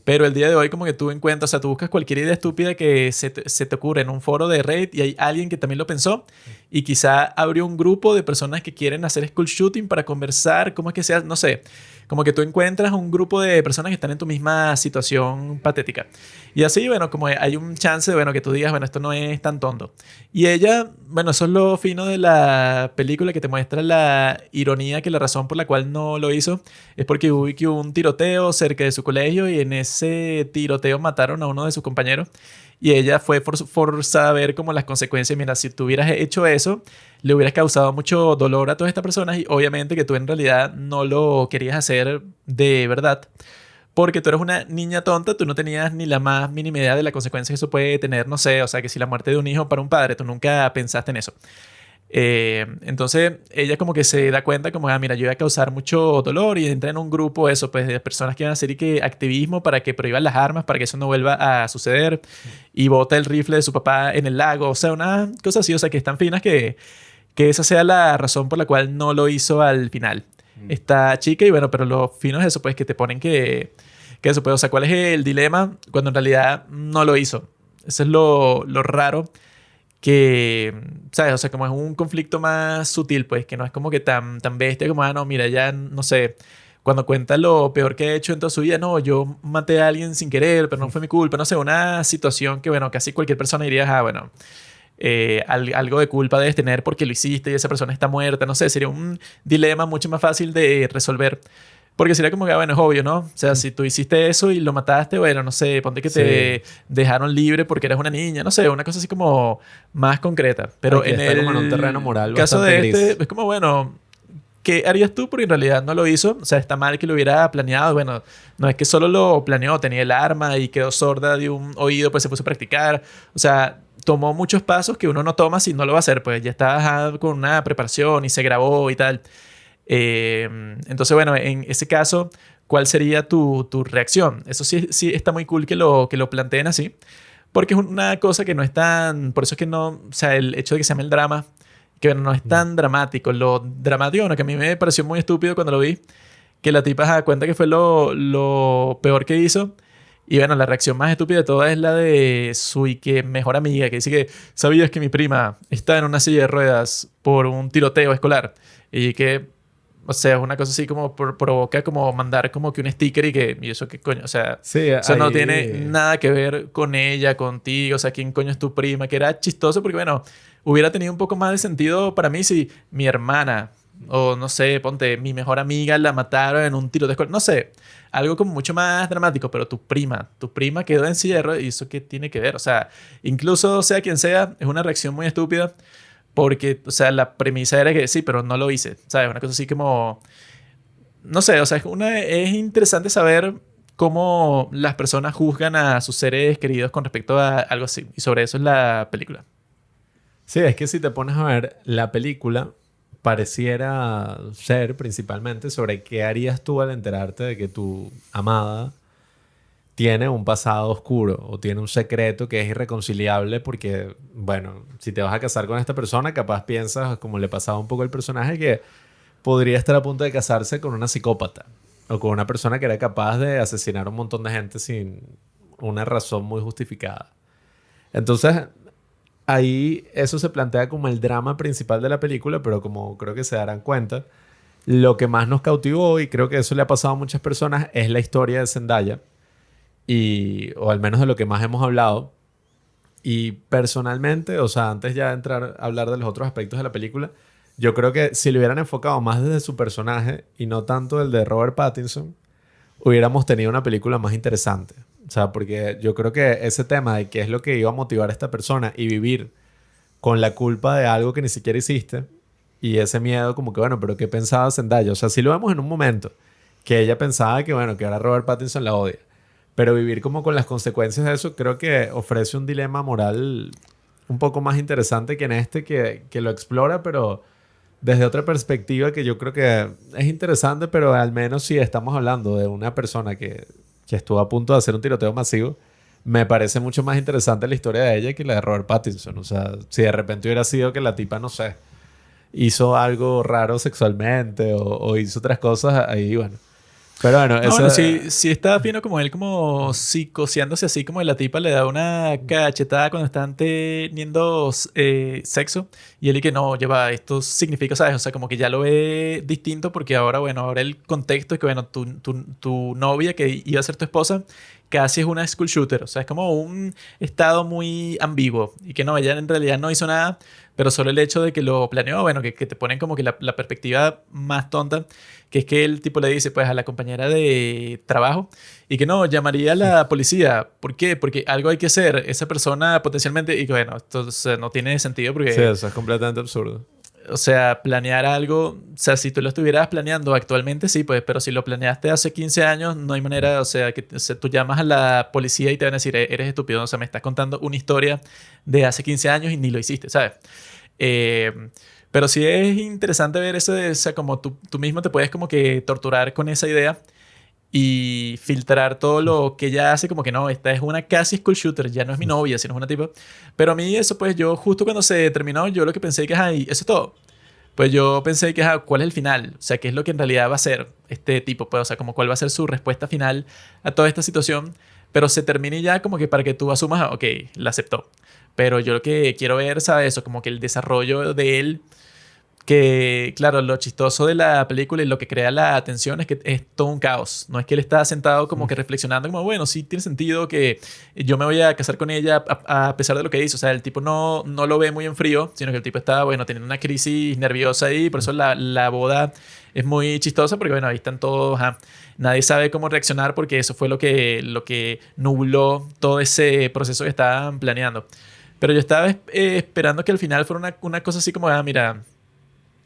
Pero el día de hoy como que tú encuentras, o sea, tú buscas cualquier idea estúpida que se te ocurre en un foro de Reddit y hay alguien que también lo pensó y quizá abrió un grupo de personas que quieren hacer school shooting para conversar, cómo es que sea, no sé. Como que tú encuentras un grupo de personas que están en tu misma situación patética. Y así, bueno, como hay un chance de, bueno, que tú digas, bueno, esto no es tan tonto. Y ella, bueno, eso es lo fino de la película, que te muestra la ironía, que la razón por la cual no lo hizo es porque hubo un tiroteo cerca de su colegio y en ese tiroteo mataron a uno de sus compañeros. Y ella fue forzada a ver como las consecuencias. Mira, si tú hubieras hecho eso, le hubieras causado mucho dolor a todas estas personas y obviamente que tú en realidad no lo querías hacer de verdad. Porque tú eres una niña tonta, tú no tenías ni la más mínima idea de la consecuencia que eso puede tener, no sé, o sea, que si la muerte de un hijo para un padre, tú nunca pensaste en eso. Entonces ella como que se da cuenta como, mira, yo voy a causar mucho dolor y entra en un grupo eso, pues de personas que van a hacer y que activismo para que prohíban las armas, para que eso no vuelva a suceder y bota el rifle de su papá en el lago, o sea, una cosa así, o sea, que están finas que esa sea la razón por la cual no lo hizo al final. Esta chica y bueno, pero lo fino es eso, pues que te ponen que eso, pues, o sea, ¿cuál es el dilema cuando en realidad no lo hizo? Eso es lo raro que, ¿sabes? O sea, como es un conflicto más sutil, pues, que no es como que tan bestia como, no, mira, ya, no sé, cuando cuenta lo peor que ha hecho en toda su vida, no, yo maté a alguien sin querer, pero no fue mi culpa, no sé, una situación que, bueno, casi cualquier persona diría, ah, bueno, algo de culpa debes tener porque lo hiciste y esa persona está muerta, no sé, sería un dilema mucho más fácil de resolver. Porque sería como que, bueno, es obvio, ¿no? O sea, si tú hiciste eso y lo mataste, bueno, no sé, ponte que te dejaron libre porque eras una niña, no sé, una cosa así como más concreta. Pero Aquí en está como en un el terreno moral caso bastante de gris. es como, bueno, ¿qué harías tú? Porque en realidad no lo hizo. O sea, está mal que lo hubiera planeado. Bueno, no es que solo lo planeó, tenía el arma y quedó sorda de un oído, pues se puso a practicar. O sea, tomó muchos pasos que uno no toma si no lo va a hacer. Pues ya estaba con una preparación y se grabó y tal. Entonces, bueno, en ese caso, ¿cuál sería tu reacción? Eso sí, sí está muy cool que lo planteen así. Porque es una cosa que no es tan... Por eso es que no... O sea, el hecho de que se llame el drama que bueno, no es tan dramático. Lo dramático, bueno, que a mí me pareció muy estúpido cuando lo vi, que la tipa se da cuenta que fue lo peor que hizo. Y bueno, la reacción más estúpida de todas es la de su y que mejor amiga, que dice que sabías que mi prima está en una silla de ruedas por un tiroteo escolar. Y que, o sea, es una cosa así como provoca como mandar como que un sticker y eso qué coño, o sea, Sí, eso no tiene ahí... nada que ver con ella, contigo, o sea, quién coño es tu prima, que era chistoso porque bueno, hubiera tenido un poco más de sentido para mí si mi hermana o no sé, ponte, mi mejor amiga la mataron en un tiro de escuela, no sé, algo como mucho más dramático, pero tu prima quedó en silla de ruedas y eso qué tiene que ver, o sea, incluso sea quien sea, es una reacción muy estúpida porque, o sea, la premisa era que sí, pero no lo hice, ¿sabes? Una cosa así como, no sé, o sea, es interesante saber cómo las personas juzgan a sus seres queridos con respecto a algo así, y sobre eso es la película. Sí, es que si te pones a ver la película, pareciera ser principalmente sobre qué harías tú al enterarte de que tu amada tiene un pasado oscuro o tiene un secreto que es irreconciliable porque, bueno, si te vas a casar con esta persona, capaz piensas, como le pasaba un poco al personaje, que podría estar a punto de casarse con una psicópata o con una persona que era capaz de asesinar a un montón de gente sin una razón muy justificada. Entonces, ahí eso se plantea como el drama principal de la película, pero como creo que se darán cuenta, lo que más nos cautivó, y creo que eso le ha pasado a muchas personas, es la historia de Zendaya, o al menos de lo que más hemos hablado. Y personalmente, o sea, antes ya de entrar a hablar de los otros aspectos de la película, yo creo que si lo hubieran enfocado más desde su personaje y no tanto el de Robert Pattinson, hubiéramos tenido una película más interesante. O sea, porque yo creo que ese tema de qué es lo que iba a motivar a esta persona y vivir con la culpa de algo que ni siquiera hiciste y ese miedo como que, bueno, pero ¿qué pensaba Zendaya? O sea, sí lo vemos en un momento que ella pensaba que, bueno, que ahora Robert Pattinson la odia. Pero vivir como con las consecuencias de eso creo que ofrece un dilema moral un poco más interesante que en este que lo explora, pero desde otra perspectiva que yo creo que es interesante, pero al menos si estamos hablando de una persona que estuvo a punto de hacer un tiroteo masivo, me parece mucho más interesante la historia de ella que la de Robert Pattinson. O sea, si de repente hubiera sido que la tipa, no sé, hizo algo raro sexualmente o hizo otras cosas, ahí bueno. Pero bueno, No, eso... bueno, sí está fino como él como psicoseándose así como la tipa le da una cachetada cuando están teniendo sexo y él y que no, lleva, esto significa, ¿sabes? O sea, como que ya lo ve distinto porque ahora, bueno, ahora el contexto es que, bueno, tu novia que iba a ser tu esposa casi es una school shooter, o sea, es como un estado muy ambiguo y que no, ella en realidad no hizo nada, pero solo el hecho de que lo planeó, bueno, que te ponen como que la perspectiva más tonta que es que el tipo le dice pues a la compañera de trabajo y que no, llamaría a la policía. ¿Por qué? Porque algo hay que hacer. Esa persona potencialmente, y que bueno, esto o sea, no tiene sentido Sí, porque, eso es completamente absurdo. o sea, planear algo, o sea, si tú lo estuvieras planeando actualmente, sí, pues, pero si lo planeaste hace 15 años, no hay manera, o sea, que o sea, tú llamas a la policía y te van a decir, Eres estúpido, o sea, me estás contando una historia de hace 15 años y ni lo hiciste, ¿sabes? Eh, pero sí es interesante ver eso de, o sea, como tú mismo te puedes como que torturar con esa idea y filtrar todo lo que ella hace, como que no, esta es una casi school shooter, ya no es mi novia, sino es una tipa. Pero a mí eso, pues yo justo cuando se terminó, yo lo que pensé que, ay, eso es todo. Pues yo pensé que, ¿cuál es el final? O sea, ¿qué es lo que en realidad va a ser este tipo? Pues, o sea, como cuál va a ser su respuesta final a toda esta situación. Pero se termine ya como que para que tú asumas, ok, la aceptó. Pero yo lo que quiero ver, ¿sabes? Eso, como que el desarrollo de él que, claro, lo chistoso de la película y lo que crea la atención es que es todo un caos. No es que él está sentado como que reflexionando, como, bueno, sí tiene sentido que yo me voy a casar con ella a pesar de lo que hizo. O sea, el tipo no lo ve muy en frío, sino que el tipo está, bueno, teniendo una crisis nerviosa ahí. Por eso la boda es muy chistosa, porque, bueno, ahí están todos. Ajá. Nadie sabe cómo reaccionar porque eso fue lo que nubló todo ese proceso que estaban planeando. Pero yo estaba esperando que al final fuera una cosa así como, mira.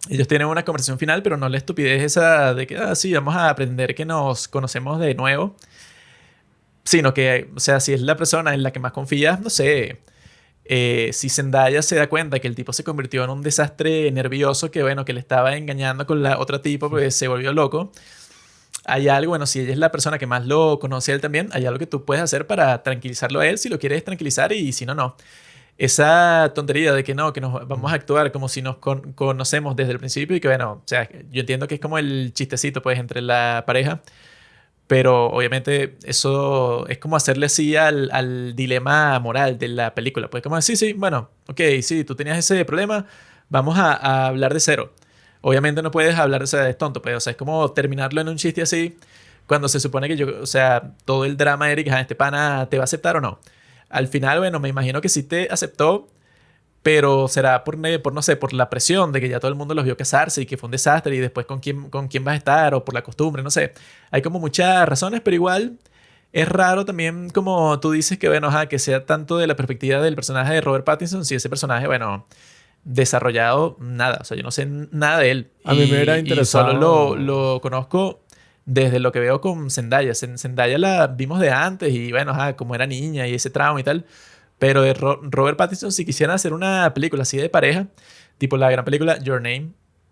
Ellos tienen una conversación final, pero no la estupidez esa de que, sí, vamos a aprender que nos conocemos de nuevo. Sino que, o sea, si es la persona en la que más confías, no sé. Si Zendaya se da cuenta que el tipo se convirtió en un desastre nervioso, que bueno, que le estaba engañando con la otra tipo, pues se volvió loco. Hay algo, bueno, si ella es la persona que más lo conoce a él también, hay algo que tú puedes hacer para tranquilizarlo a él si lo quieres tranquilizar y si no, no. Esa tontería de que no, que nos vamos a actuar como si nos conocemos desde el principio y que bueno, o sea, yo entiendo que es como el chistecito pues entre la pareja, pero obviamente eso es como hacerle así al dilema moral de la película, pues como decir, sí, sí, bueno, ok, sí, tú tenías ese problema, vamos a hablar de cero. Obviamente no puedes hablar de ese es tonto, pues, o sea, es como terminarlo en un chiste así cuando se supone que yo, o sea, todo el drama, Eric, este pana te va a aceptar o no. Al final, bueno, me imagino que sí te aceptó, pero será por no sé, por la presión de que ya todo el mundo los vio casarse y que fue un desastre y después con quién vas a estar o por la costumbre, no sé. Hay como muchas razones, pero igual es raro también como tú dices que, bueno, que sea tanto de la perspectiva del personaje de Robert Pattinson, si ese personaje, bueno, desarrollado, nada. O sea, yo no sé nada de él A mí me hubiera y solo lo, interesado. lo conozco desde lo que veo con Zendaya. Zendaya la vimos de antes y bueno, como era niña y ese trauma y tal. Pero de Robert Pattinson, si quisieran hacer una película así de pareja, tipo la gran película Your Name,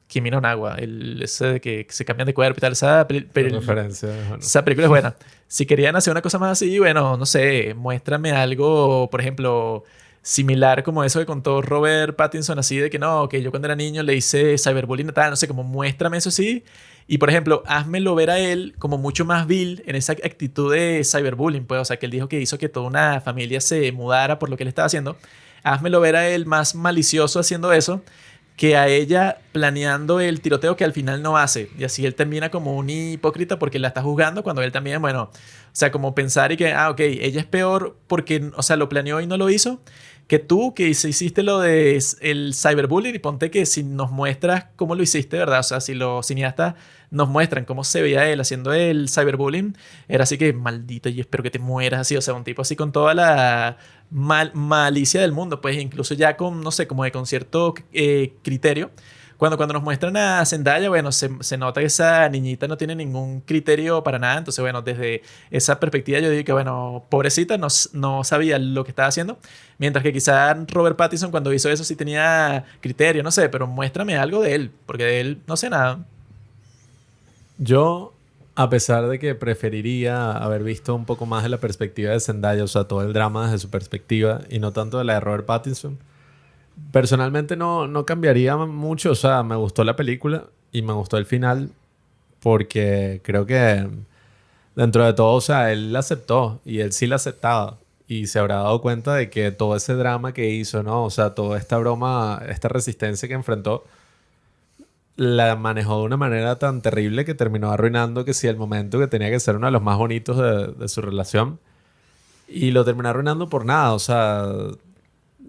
Kimi no Nawa, ese de que se cambian de cuerpo y tal, La referencia, bueno. esa película es buena. Si querían hacer una cosa más así, bueno, no sé, muéstrame algo, por ejemplo, similar como eso que contó Robert Pattinson, así de que no, que yo cuando era niño le hice cyberbullying y tal, no sé, como muéstrame eso así. Y por ejemplo, házmelo ver a él como mucho más vil en esa actitud de cyberbullying, pues, o sea, que él dijo que hizo que toda una familia se mudara por lo que él estaba haciendo. Házmelo ver a él más malicioso haciendo eso que a ella planeando el tiroteo que al final no hace. Y así él termina como un hipócrita porque la está juzgando cuando él también, bueno, o sea, como pensar y que, ok, ella es peor porque, o sea, lo planeó y no lo hizo, que tú que hiciste lo de el cyberbullying y ponte que si nos muestras cómo lo hiciste, ¿verdad? O sea, si los cineastas nos muestran cómo se veía él haciendo el cyberbullying, era así que maldito y espero que te mueras así, o sea, un tipo así con toda la malicia del mundo, pues incluso ya con, no sé, como de con cierto criterio. Cuando nos muestran a Zendaya, bueno, se nota que esa niñita no tiene ningún criterio para nada. Entonces, bueno, desde esa perspectiva yo digo que, bueno, pobrecita, no sabía lo que estaba haciendo. Mientras que quizá Robert Pattinson cuando hizo eso sí tenía criterio, no sé, pero muéstrame algo de él, porque de él no sé nada. Yo, a pesar de que preferiría haber visto un poco más de la perspectiva de Zendaya, o sea, todo el drama desde su perspectiva y no tanto de la de Robert Pattinson, personalmente no cambiaría mucho. O sea, me gustó la película y me gustó el final porque creo que dentro de todo, o sea, él la aceptó y él sí la aceptaba y se habrá dado cuenta de que todo ese drama que hizo, ¿no? O sea, toda esta broma, esta resistencia que enfrentó, la manejó de una manera tan terrible que terminó arruinando que sí el momento que tenía que ser uno de los más bonitos de su relación y lo terminó arruinando por nada. O sea,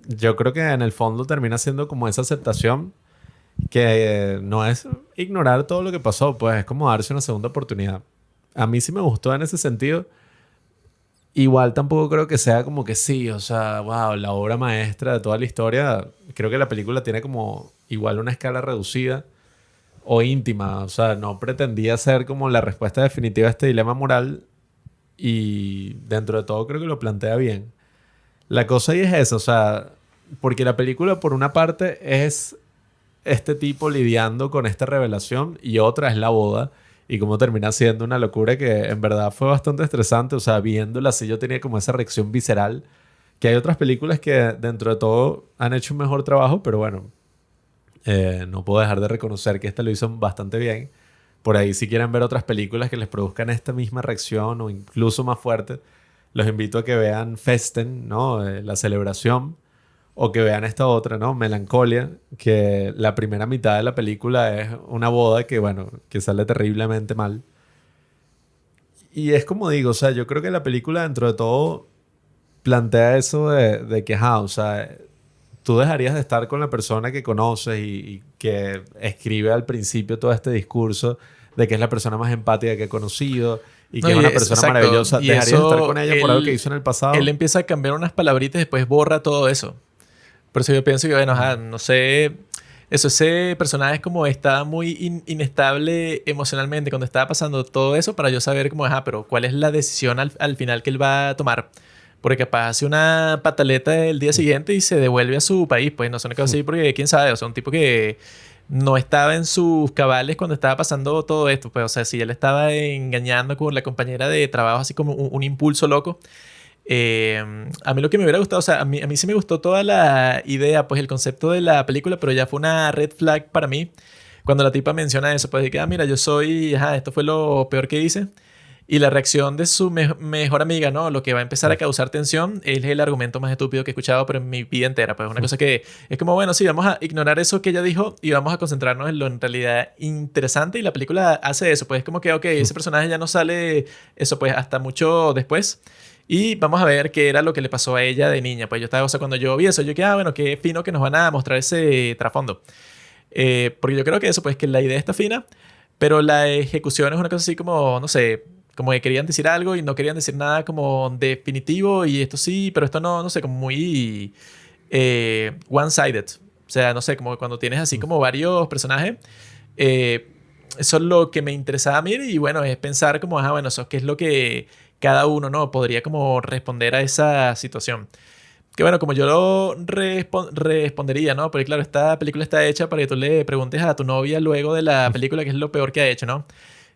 yo creo que en el fondo termina siendo como esa aceptación que no es ignorar todo lo que pasó, pues es como darse una segunda oportunidad. A mí sí me gustó en ese sentido. Igual tampoco creo que sea como que sí, o sea, wow, la obra maestra de toda la historia. Creo que la película tiene como igual una escala reducida o íntima. O sea, no pretendía ser como la respuesta definitiva a este dilema moral y dentro de todo creo que lo plantea bien. La cosa ahí es esa, o sea, porque la película por una parte es este tipo lidiando con esta revelación y otra es la boda y cómo termina siendo una locura que en verdad fue bastante estresante. O sea, viéndola así yo tenía como esa reacción visceral, que hay otras películas que dentro de todo han hecho un mejor trabajo, pero bueno, no puedo dejar de reconocer que esta lo hizo bastante bien. Por ahí si quieren ver otras películas que les produzcan esta misma reacción o incluso más fuerte, los invito a que vean Festen, ¿no? La celebración. O que vean esta otra, ¿no? Melancolia, que la primera mitad de la película es una boda que, bueno, que sale terriblemente mal. Y es como digo, o sea, yo creo que la película dentro de todo plantea eso de que, ajá, o sea, tú dejarías de estar con la persona que conoces y que escribe al principio todo este discurso de que es la persona más empática que he conocido y No, que es y una persona exacto. maravillosa. Y ¿Dejarías de estar eso, con ella por algo que hizo en el él pasado? empieza a cambiar unas palabritas y después borra todo eso. Por eso yo pienso que, bueno, ajá, no sé. Eso, ese personaje como estaba muy inestable emocionalmente cuando estaba pasando todo eso para yo saber como, ajá, pero ¿cuál es la decisión al final que él va a tomar? Porque capaz hace una pataleta el día siguiente y se devuelve a su país. Pues no sé, una cosa así, porque quién sabe, o sea, un tipo que no estaba en sus cabales cuando estaba pasando todo esto. Pues, o sea, si él estaba engañando con la compañera de trabajo, así como un impulso loco. Eh, a mí lo que me hubiera gustado, o sea, a mí sí me gustó toda la idea, pues el concepto de la película, pero ya fue una red flag para mí cuando la tipa menciona eso, pues de que, mira, yo soy, ajá, esto fue lo peor que hice. Y la reacción de su mejor amiga, ¿no? Lo que va a empezar a causar tensión es el argumento más estúpido que he escuchado, pero en mi vida entera. Pues una cosa que es como, bueno, sí, vamos a ignorar eso que ella dijo y vamos a concentrarnos en lo en realidad interesante. Y la película hace eso, pues es como que, ok, ese personaje ya no sale, eso pues hasta mucho después. Y vamos a ver qué era lo que le pasó a ella de niña. Pues yo estaba, o sea, cuando yo vi eso, yo que, bueno, qué fino que nos van a mostrar ese trasfondo. Porque yo creo que eso, pues que la idea está fina, pero la ejecución es una cosa así como, no sé, como que querían decir algo y no querían decir nada como definitivo y esto sí, pero esto no, no sé, como muy one-sided. O sea, no sé, como cuando tienes así como varios personajes. eh, Eso es lo que me interesaba a mí y bueno, es pensar como, bueno, eso qué es lo que cada uno, ¿no? Podría como responder a esa situación. Que bueno, como yo lo respondería, ¿no? Porque claro, esta película está hecha para que tú le preguntes a tu novia luego de la película qué es lo peor que ha hecho, ¿no?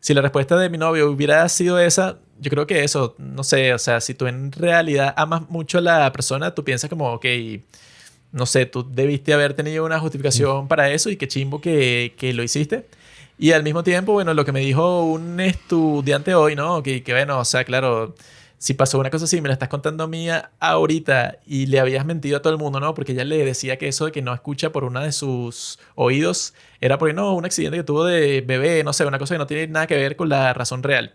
Si la respuesta de mi novio hubiera sido esa, yo creo que eso, no sé, o sea, si tú en realidad amas mucho a la persona, tú piensas como, ok, no sé, tú debiste haber tenido una justificación para eso y qué chimbo que lo hiciste. Y al mismo tiempo, bueno, lo que me dijo un estudiante hoy, ¿no? Que bueno, o sea, claro, si pasó una cosa así, me la estás contando a mí ahorita y le habías mentido a todo el mundo, ¿no? Porque ella le decía que eso de que no escucha por una de sus oídos era porque no, un accidente que tuvo de bebé, no sé, una cosa que no tiene nada que ver con la razón real.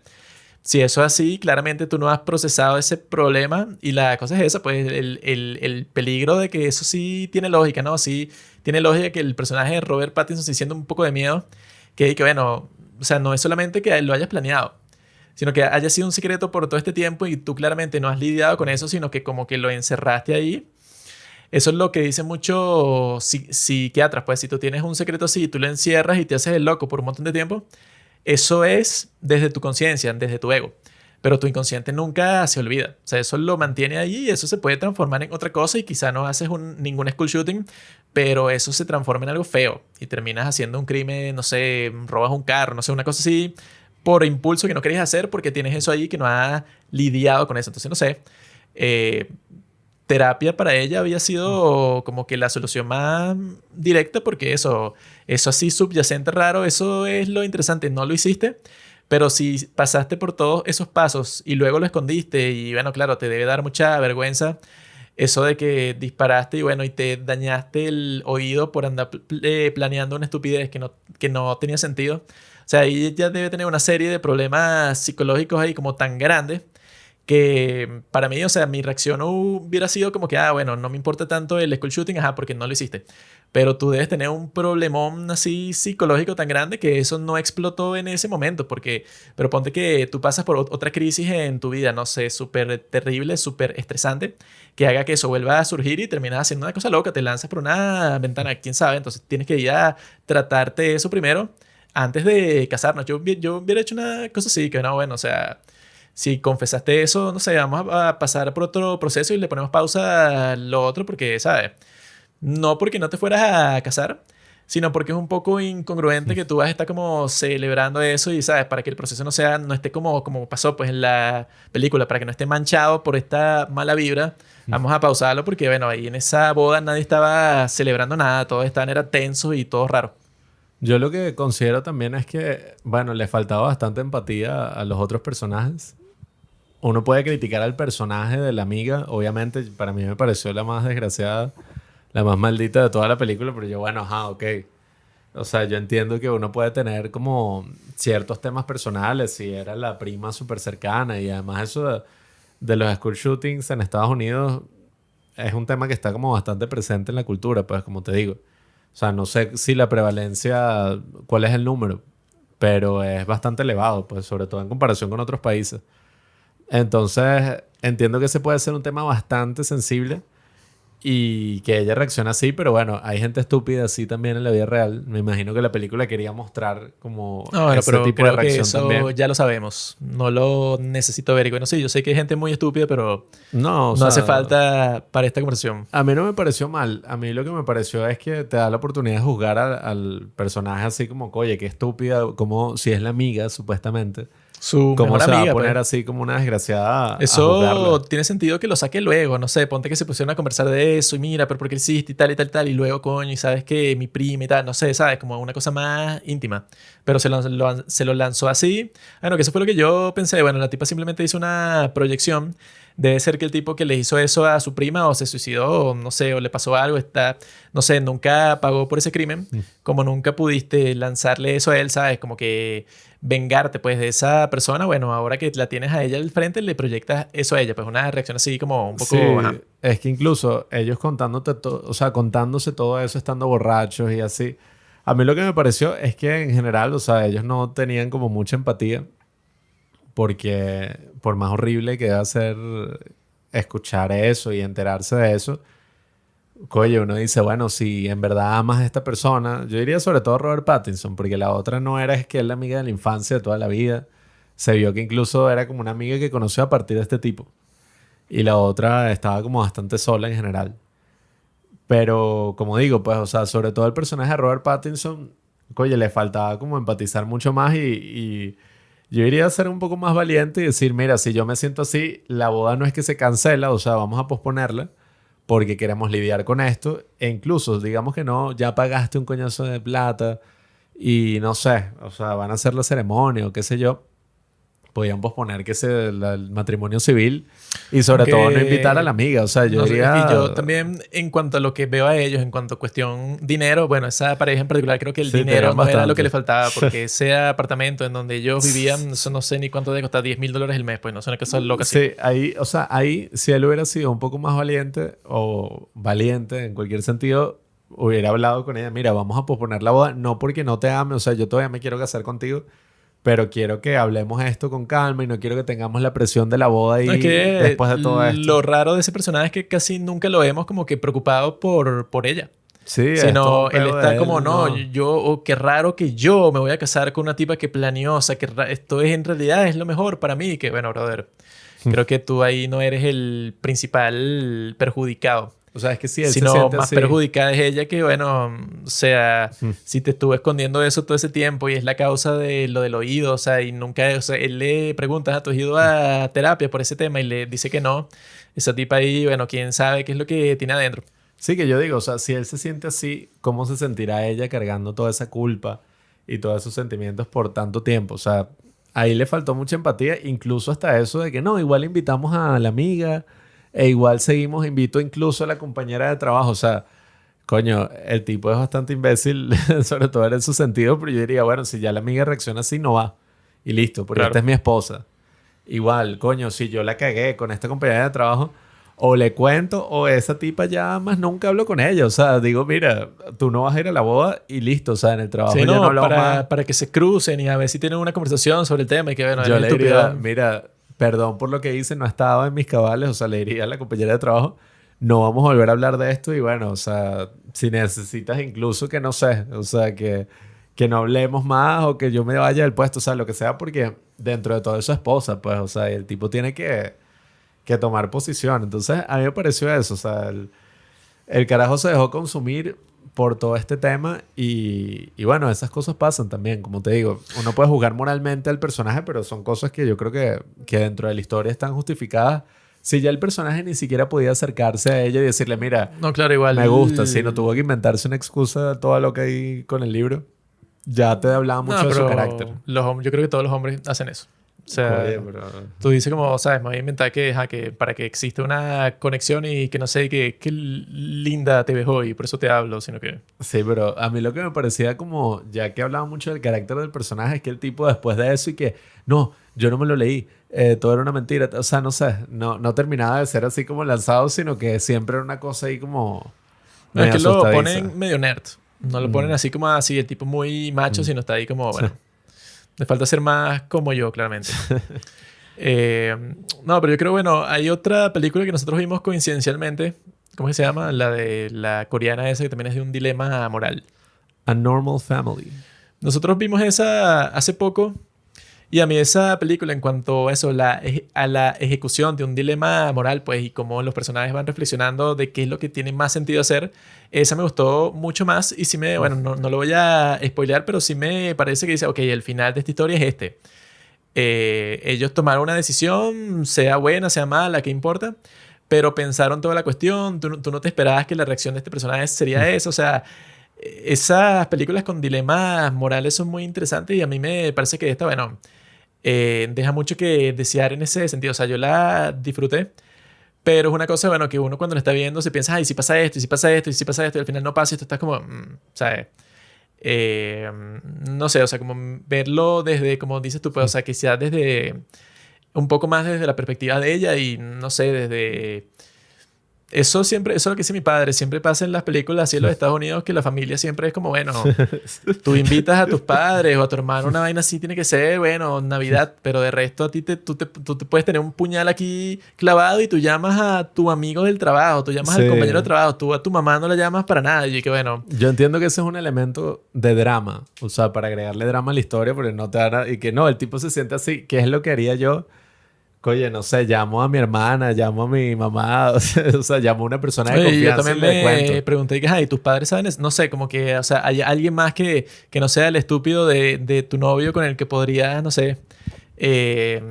Si eso es así, claramente tú no has procesado ese problema y la cosa es esa, pues el peligro de que eso sí tiene lógica, ¿no? Sí tiene lógica que el personaje de Robert Pattinson se sienta un poco de miedo, que bueno, o sea, no es solamente que lo hayas planeado, sino que haya sido un secreto por todo este tiempo y tú claramente no has lidiado con eso, sino que como que lo encerraste ahí. Eso es lo que dicen muchos psiquiatras, pues si tú tienes un secreto así, tú lo encierras y te haces el loco por un montón de tiempo, eso es desde tu conciencia, desde tu ego. Pero tu inconsciente nunca se olvida. O sea, eso lo mantiene ahí y eso se puede transformar en otra cosa y quizá no haces ningún school shooting, pero eso se transforma en algo feo y terminas haciendo un crimen, no sé, robas un carro, no sé, una cosa así, por impulso que no querías hacer porque tienes eso ahí que no has lidiado con eso. Entonces, no sé, eh, terapia para ella había sido como que la solución más directa porque eso así subyacente raro, eso es lo interesante, no lo hiciste, pero si pasaste por todos esos pasos y luego lo escondiste y bueno, claro, te debe dar mucha vergüenza eso de que disparaste y bueno, y te dañaste el oído por andar planeando una estupidez que no tenía sentido. O sea, ahí ya debe tener una serie de problemas psicológicos ahí como tan grandes que para mí, o sea, mi reacción hubiera sido como que, bueno, no me importa tanto el school shooting, porque no lo hiciste. Pero tú debes tener un problemón así psicológico tan grande que eso no explotó en ese momento, pero ponte que tú pasas por otra crisis en tu vida, no sé, súper terrible, súper estresante, que haga que eso vuelva a surgir y terminas haciendo una cosa loca, te lanzas por una ventana, quién sabe, entonces tienes que ir a tratarte eso primero antes de casarnos. Yo hubiera hecho una cosa así, que no, bueno, o sea, si confesaste eso, no sé, vamos a pasar por otro proceso y le ponemos pausa a lo otro porque, ¿sabes? No porque no te fueras a casar, sino porque es un poco incongruente que tú vas a estar como celebrando eso y, ¿sabes? Para que el proceso no esté como pasó pues en la película, para que no esté manchado por esta mala vibra. Vamos a pausarlo porque, bueno, ahí en esa boda nadie estaba celebrando nada, todos estaban era tensos y todo raro. Yo lo que considero también es que, bueno, le faltaba bastante empatía a los otros personajes. Uno puede criticar al personaje de la amiga, obviamente para mí me pareció la más desgraciada, la más maldita de toda la película, pero yo, bueno, ajá, ok. O sea, yo entiendo que uno puede tener como ciertos temas personales, si era la prima súper cercana, y además eso de los school shootings en Estados Unidos es un tema que está como bastante presente en la cultura, pues como te digo. O sea, no sé si la prevalencia, cuál es el número, pero es bastante elevado, pues sobre todo en comparación con otros países. Entonces, entiendo que ese puede ser un tema bastante sensible y que ella reacciona así, pero bueno, hay gente estúpida así también en la vida real. Me imagino que la película quería mostrar como No, bueno, ese pero tipo de creo que reacción eso también. ya lo sabemos. No lo necesito ver. Y bueno, sí, yo sé que hay gente muy estúpida, pero No, o no hace sea, falta para esta conversación. a mí no me pareció mal. A mí lo que me pareció es que te da la oportunidad de juzgar al personaje así como, oye, qué estúpida, como si es la amiga, supuestamente. Su ¿Cómo mejor se va a amiga, poner pues. así como una desgraciada a Eso juzgarla? tiene sentido que lo saque luego, no sé, ponte que se pusieron a conversar de eso y mira, pero ¿por qué hiciste y tal y tal y tal? Y luego, coño, y sabes que mi prima y tal, no sé, sabes, como una cosa más íntima. Pero se lo lanzó así. Bueno, que eso fue lo que yo pensé. Bueno, la tipa simplemente hizo una proyección. Debe ser que el tipo que le hizo eso a su prima o se suicidó o no sé, o le pasó algo, está, no sé, nunca pagó por ese crimen. Como nunca pudiste lanzarle eso a él, ¿sabes? Como que vengarte pues de esa persona, bueno, ahora que la tienes a ella al frente, le proyectas eso a ella, pues una reacción así como un poco, Sí, ajá. es que incluso ellos contándote todo, o sea, contándose todo eso estando borrachos y así. A mí lo que me pareció es que en general, o sea, ellos no tenían como mucha empatía porque por más horrible que va a ser escuchar eso y enterarse de eso, oye, uno dice, bueno, si en verdad amas a esta persona, yo diría sobre todo Robert Pattinson, porque la otra no era, es que es la amiga de la infancia de toda la vida. Se vio que incluso era como una amiga que conoció a partir de este tipo. Y la otra estaba como bastante sola en general. Pero como digo, pues, o sea, sobre todo el personaje de Robert Pattinson, oye, le faltaba como empatizar mucho más y yo iría a ser un poco más valiente y decir, mira, si yo me siento así, la boda no es que se cancela, o sea, vamos a posponerla porque queremos lidiar con esto. E incluso, digamos que no, ya pagaste un coñazo de plata y no sé, o sea, van a hacer la ceremonia o qué sé yo. Podían posponer que el matrimonio civil y sobre todo no invitar a la Aunque, amiga. O sea, yo no sé, es que diría, yo también, en cuanto a lo que veo a ellos, en cuanto a cuestión dinero, bueno, esa pareja en particular, creo que el sí, dinero tenían no era lo que bastante. le faltaba, porque ese apartamento en donde ellos vivían, eso no sé ni cuánto debe costar, $10,000 el mes, pues no es una cosa loca así. Sí, ahí, o sea, ahí si él hubiera sido un poco más valiente o valiente en cualquier sentido, hubiera hablado con ella, mira, vamos a posponer la boda, no porque no te ame, o sea, yo todavía me quiero casar contigo, pero quiero que hablemos esto con calma y no quiero que tengamos la presión de la boda No, es ahí que después de todo esto. lo raro de ese personaje es que casi nunca lo vemos como que preocupado por ella. Sí, es todo un Sino él peo está de como, él, no, no. yo, oh, qué raro que yo me voy a casar con una tipa que planeó, o sea, esto es en realidad es lo mejor para mí, que bueno, brother, creo que tú ahí no eres el principal perjudicado, O sea, es que si él se sino siente más así. perjudicada es ella que, bueno, o sea, si te estuvo escondiendo eso todo ese tiempo y es la causa de lo del oído, o sea, y nunca, o sea, él le pregunta, ¿tú has ido a terapia por ese tema? Y le dice que no, esa tipa ahí, bueno, quién sabe qué es lo que tiene adentro. Sí, que yo digo, o sea, si él se siente así, ¿cómo se sentirá ella cargando toda esa culpa y todos esos sentimientos por tanto tiempo? O sea, ahí le faltó mucha empatía, incluso hasta eso de que no, igual invitamos a la amiga e igual seguimos, invito incluso a la compañera de trabajo. O sea, coño, el tipo es bastante imbécil, sobre todo en su sentido, pero yo diría, bueno, si ya la amiga reacciona así, no va. Y listo, porque esta Claro. es mi esposa. Igual, coño, si yo la cagué con esta compañera de trabajo, o le cuento, o esa tipa ya más nunca hablo con ella. O sea, digo, mira, tú no vas a ir a la boda y listo. O sea, en el trabajo Sí, ya no no, hablamos más. para que se crucen y a ver si tienen una conversación sobre el tema y que, bueno, Yo eres le diría, estúpido. mira, perdón por lo que hice, no estaba en mis cabales. O sea, le diría a la compañera de trabajo, no vamos a volver a hablar de esto. Y bueno, o sea, si necesitas incluso que no sé, o sea, que no hablemos más o que yo me vaya del puesto, o sea, lo que sea, porque dentro de todo eso es esposa, pues, o sea, y el tipo tiene que tomar posición. Entonces, a mí me pareció eso, o sea, el carajo se dejó consumir por todo este tema y bueno, esas cosas pasan también, como te digo, uno puede juzgar moralmente al personaje, pero son cosas que yo creo que dentro de la historia están justificadas. Si ya el personaje ni siquiera podía acercarse a ella y decirle, mira, No, claro, igual. me gusta, si no tuvo que inventarse una excusa toda lo que hay con el libro, ya te hablaba mucho No, de su carácter. pero yo creo que todos los hombres hacen eso. O sea, Oye, pero... tú dices como, ¿sabes? Me voy a inventar que para que exista una conexión y que no sé, que linda te ves hoy, por eso te hablo, sino que... Sí, pero a mí lo que me parecía como, ya que hablaba mucho del carácter del personaje, es que el tipo después de eso y que, no, yo no me lo leí, todo era una mentira, o sea, no sé, no terminaba de ser así como lanzado, sino que siempre era una cosa ahí como No, es medio que lo asustadiza. ponen medio nerd. No lo ponen Mm, así como así, el tipo muy macho, mm. sino está ahí como, Sí. bueno, le falta ser más como yo, claramente. Eh, no, pero yo creo, bueno, hay otra película que nosotros vimos coincidencialmente. ¿Cómo que se llama? La de la coreana esa que también es de un dilema moral. A Normal Family. Nosotros vimos esa hace poco y a mí esa película en cuanto a eso, a la ejecución de un dilema moral, pues, y cómo los personajes van reflexionando de qué es lo que tiene más sentido hacer, esa me gustó mucho más y sí me, bueno, Uf. no lo voy a spoilear, pero sí me parece que dice, ok, el final de esta historia es este. Ellos tomaron una decisión, sea buena, sea mala, ¿qué importa? Pero pensaron toda la cuestión, tú no te esperabas que la reacción de este personaje sería eso, o sea, esas películas con dilemas morales son muy interesantes y a mí me parece que esta, bueno, deja mucho que desear en ese sentido, o sea, yo la disfruté, pero es una cosa, bueno, que uno cuando la está viendo se piensa, ay, si pasa esto, y si pasa esto, y si pasa esto, y al final no pasa, y esto está como, ¿sabes? Eh, no sé, o sea, como verlo desde, como dices tú, pues, o sea, que sea desde un poco más desde la perspectiva de ella y no sé, desde... Eso siempre, eso es lo que dice mi padre, siempre pasa en las películas así en los Estados Unidos que la familia siempre es como, bueno, tú invitas a tus padres o a tu hermano una vaina así, tiene que ser, bueno, Navidad, pero de resto a ti tú te puedes tener un puñal aquí clavado y tú llamas a tu amigo del trabajo, tú llamas al compañero de Sí. trabajo, tú a tu mamá no la llamas para nada y que bueno, Yo entiendo que ese es un elemento de drama, o sea, para agregarle drama a la historia, porque no te hará, y que no, el tipo se siente así, ¿qué es lo que haría yo? Oye, no sé, llamo a mi hermana, llamo a mi mamá, o sea, llamo a una persona de oye, yo confianza y también le me cuento. pregunté que, ay, tus padres saben, no sé, como que, o sea, hay alguien más que no sea el estúpido de tu novio con el que podrías, no sé, eh,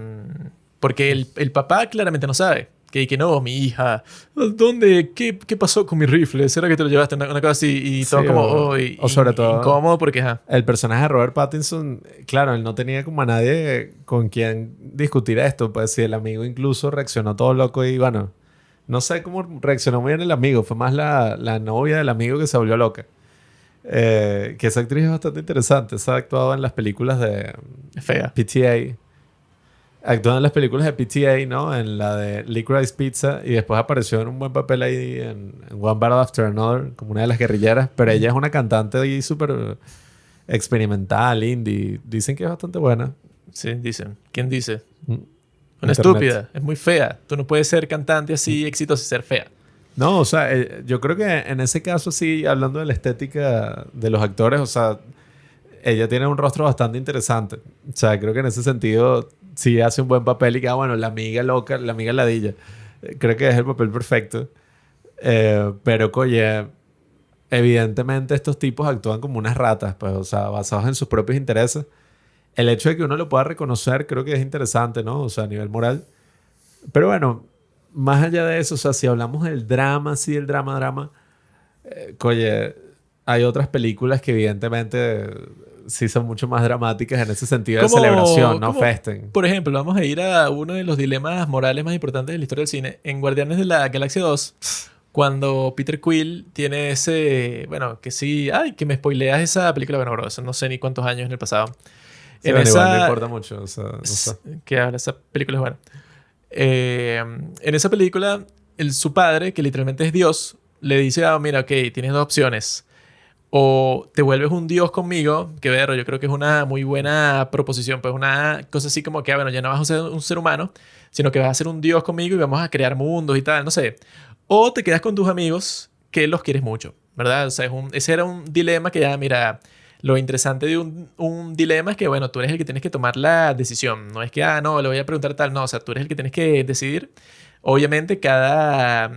porque el papá claramente no sabe. Que no, mi hija, ¿dónde? ¿Qué pasó con mi rifle? ¿Será que te lo llevaste? Una cosa así y todo Sí, como, oh, o sobre todo incómodo porque, ajá. el personaje de Robert Pattinson, claro, él no tenía como a nadie con quien discutir esto, pues si el amigo incluso reaccionó todo loco y bueno, no sé cómo reaccionó muy bien el amigo, fue más la novia del amigo que se volvió loca. Que esa actriz es bastante interesante, esa ha actuado en las películas de Es fea. PTA. Actuó en las películas de PTA, ¿no? En la de Licorice Pizza y después apareció en un buen papel ahí en One Battle After Another, como una de las guerrilleras. Pero ella es una cantante ahí súper experimental, indie. Dicen que es bastante buena. Sí, dicen. ¿Quién dice? Mm, Una Internet. estúpida. Es muy fea. Tú no puedes ser cantante así exitoso y ser fea. No, o sea, yo creo que en ese caso sí, hablando de la estética de los actores, o sea, ella tiene un rostro bastante interesante. O sea, creo que en ese sentido sí hace un buen papel y que, bueno, la amiga loca, la amiga ladilla. Creo que es el papel perfecto. Pero, oye, evidentemente estos tipos actúan como unas ratas, pues, o sea, basados en sus propios intereses. El hecho de que uno lo pueda reconocer creo que es interesante, ¿no? O sea, a nivel moral. Pero bueno, más allá de eso, o sea, si hablamos del drama, sí, el drama, oye, hay otras películas que evidentemente sí son mucho más dramáticas en ese sentido de celebración, no Como, festen. por ejemplo, vamos a ir a uno de los dilemas morales más importantes de la historia del cine. En Guardianes de la Galaxia 2, cuando Peter Quill tiene ese, bueno, que sí, ay, que me spoileas esa película, bueno, bro, eso no sé ni cuántos años en el pasado. Sí, En bueno, igual no esa, importa mucho, o sea, no sé. que habla, esa película es buena. En esa película, su padre, que literalmente es Dios, le dice, ah, mira, ok, tienes dos opciones. O te vuelves un Dios conmigo, que ver, yo creo que es una muy buena proposición, pues una cosa así como que, ah, bueno, ya no vas a ser un ser humano, sino que vas a ser un Dios conmigo y vamos a crear mundos y tal, no sé. O te quedas con tus amigos que los quieres mucho, ¿verdad? O sea, ese era un dilema que ya, mira, lo interesante de un dilema es que, bueno, tú eres el que tienes que tomar la decisión. No es que, ah, no, le voy a preguntar tal, no, o sea, tú eres el que tienes que decidir. Obviamente, cada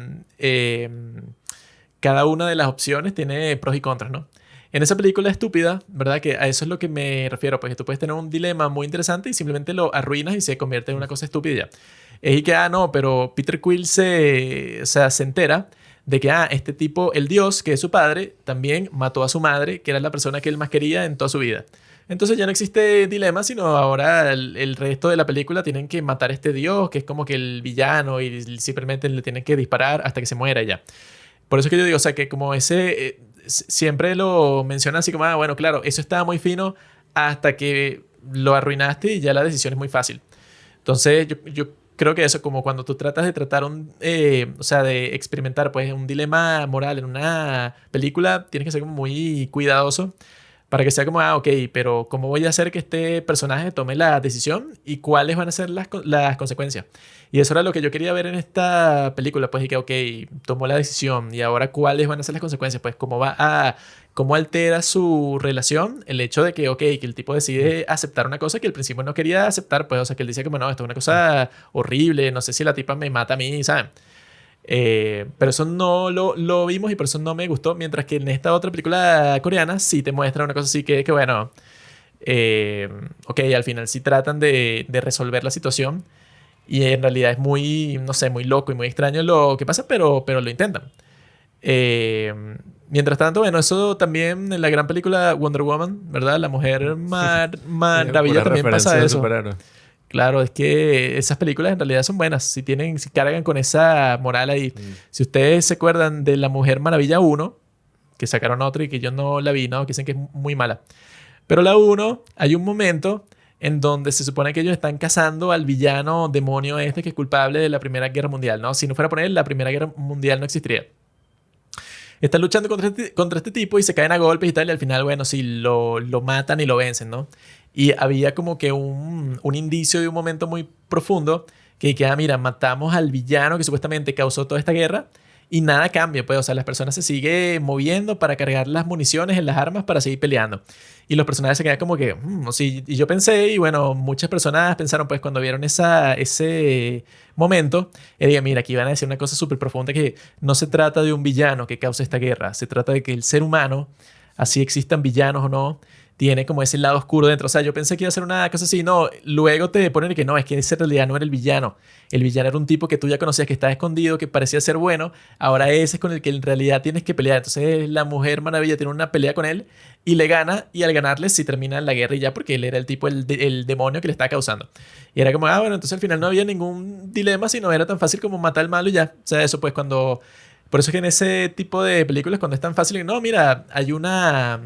una de las opciones tiene pros y contras, ¿no? En esa película estúpida, ¿verdad? Que a eso es lo que me refiero, pues que tú puedes tener un dilema muy interesante y simplemente lo arruinas y se convierte en una cosa estúpida y ya. Es y que, ah, no, pero Peter Quill o sea, se entera de que, ah, este tipo, el dios, que es su padre, también mató a su madre, que era la persona que él más quería en toda su vida. Entonces ya no existe dilema, sino ahora el resto de la película tienen que matar a este dios, que es como que el villano, y simplemente le tienen que disparar hasta que se muera y ya. Por eso que yo digo, o sea, que como ese... siempre lo mencionan así como, ah, bueno, claro, eso estaba muy fino hasta que lo arruinaste y ya la decisión es muy fácil. Entonces, yo creo que eso, como cuando tú tratas de tratar o sea, de experimentar pues un dilema moral en una película, tienes que ser como muy cuidadoso para que sea como, ah, ok, pero ¿cómo voy a hacer que este personaje tome la decisión y cuáles van a ser las consecuencias? Y eso era lo que yo quería ver en esta película, pues, y que, ok, tomó la decisión y ahora cuáles van a ser las consecuencias, pues, cómo altera su relación el hecho de que, ok, que el tipo decide aceptar una cosa que al principio no quería aceptar, pues, o sea, que él dice que, bueno, esto es una cosa horrible, no sé si la tipa me mata a mí, ¿saben? Pero eso no lo vimos y por eso no me gustó. Mientras que en esta otra película coreana sí te muestra una cosa así que bueno, ok, al final sí tratan de resolver la situación y en realidad es muy, no sé, muy loco y muy extraño lo que pasa, pero lo intentan. Eh, Mientras tanto, bueno, eso también en la gran película Wonder Woman, ¿verdad? La Mujer Maravilla Pura también referencia pasa de eso. superhéroe. Claro, es que esas películas en realidad son buenas. Si cargan con esa moral ahí. Si ustedes se acuerdan de La Mujer Maravilla 1, que sacaron otra y que yo no la vi, ¿no? Que dicen que es muy mala. Pero la 1, hay un momento en donde se supone que ellos están cazando al villano demonio este que es culpable de la Primera Guerra Mundial, ¿no? Si no fuera por él, la Primera Guerra Mundial no existiría. Están luchando contra este tipo y se caen a golpes y tal, y al final, bueno, sí, lo matan y lo vencen, ¿no? Y había como que un indicio de un momento muy profundo que mira, matamos al villano que supuestamente causó toda esta guerra y nada cambia, pues, o sea, las personas se siguen moviendo para cargar las municiones en las armas para seguir peleando. Y los personajes se quedan como que, sí, y yo pensé, y bueno, muchas personas pensaron, pues, cuando vieron ese momento, y digan, mira, aquí van a decir una cosa súper profunda que no se trata de un villano que causa esta guerra, se trata de que el ser humano, así existan villanos o no, tiene como ese lado oscuro dentro. O sea, yo pensé que iba a ser una cosa así. No, luego te ponen que no, es que ese en realidad no era el villano. El villano era un tipo que tú ya conocías que estaba escondido, que parecía ser bueno. Ahora ese es con el que en realidad tienes que pelear. Entonces la Mujer Maravilla tiene una pelea con él y le gana. Y al ganarle sí termina la guerra y ya porque él era el tipo, el demonio que le estaba causando. Y era como, ah, bueno, entonces al final no había ningún dilema, sino era tan fácil como matar al malo y ya. O sea, eso pues cuando... Por eso es que en ese tipo de películas, cuando es tan fácil, no, mira, hay una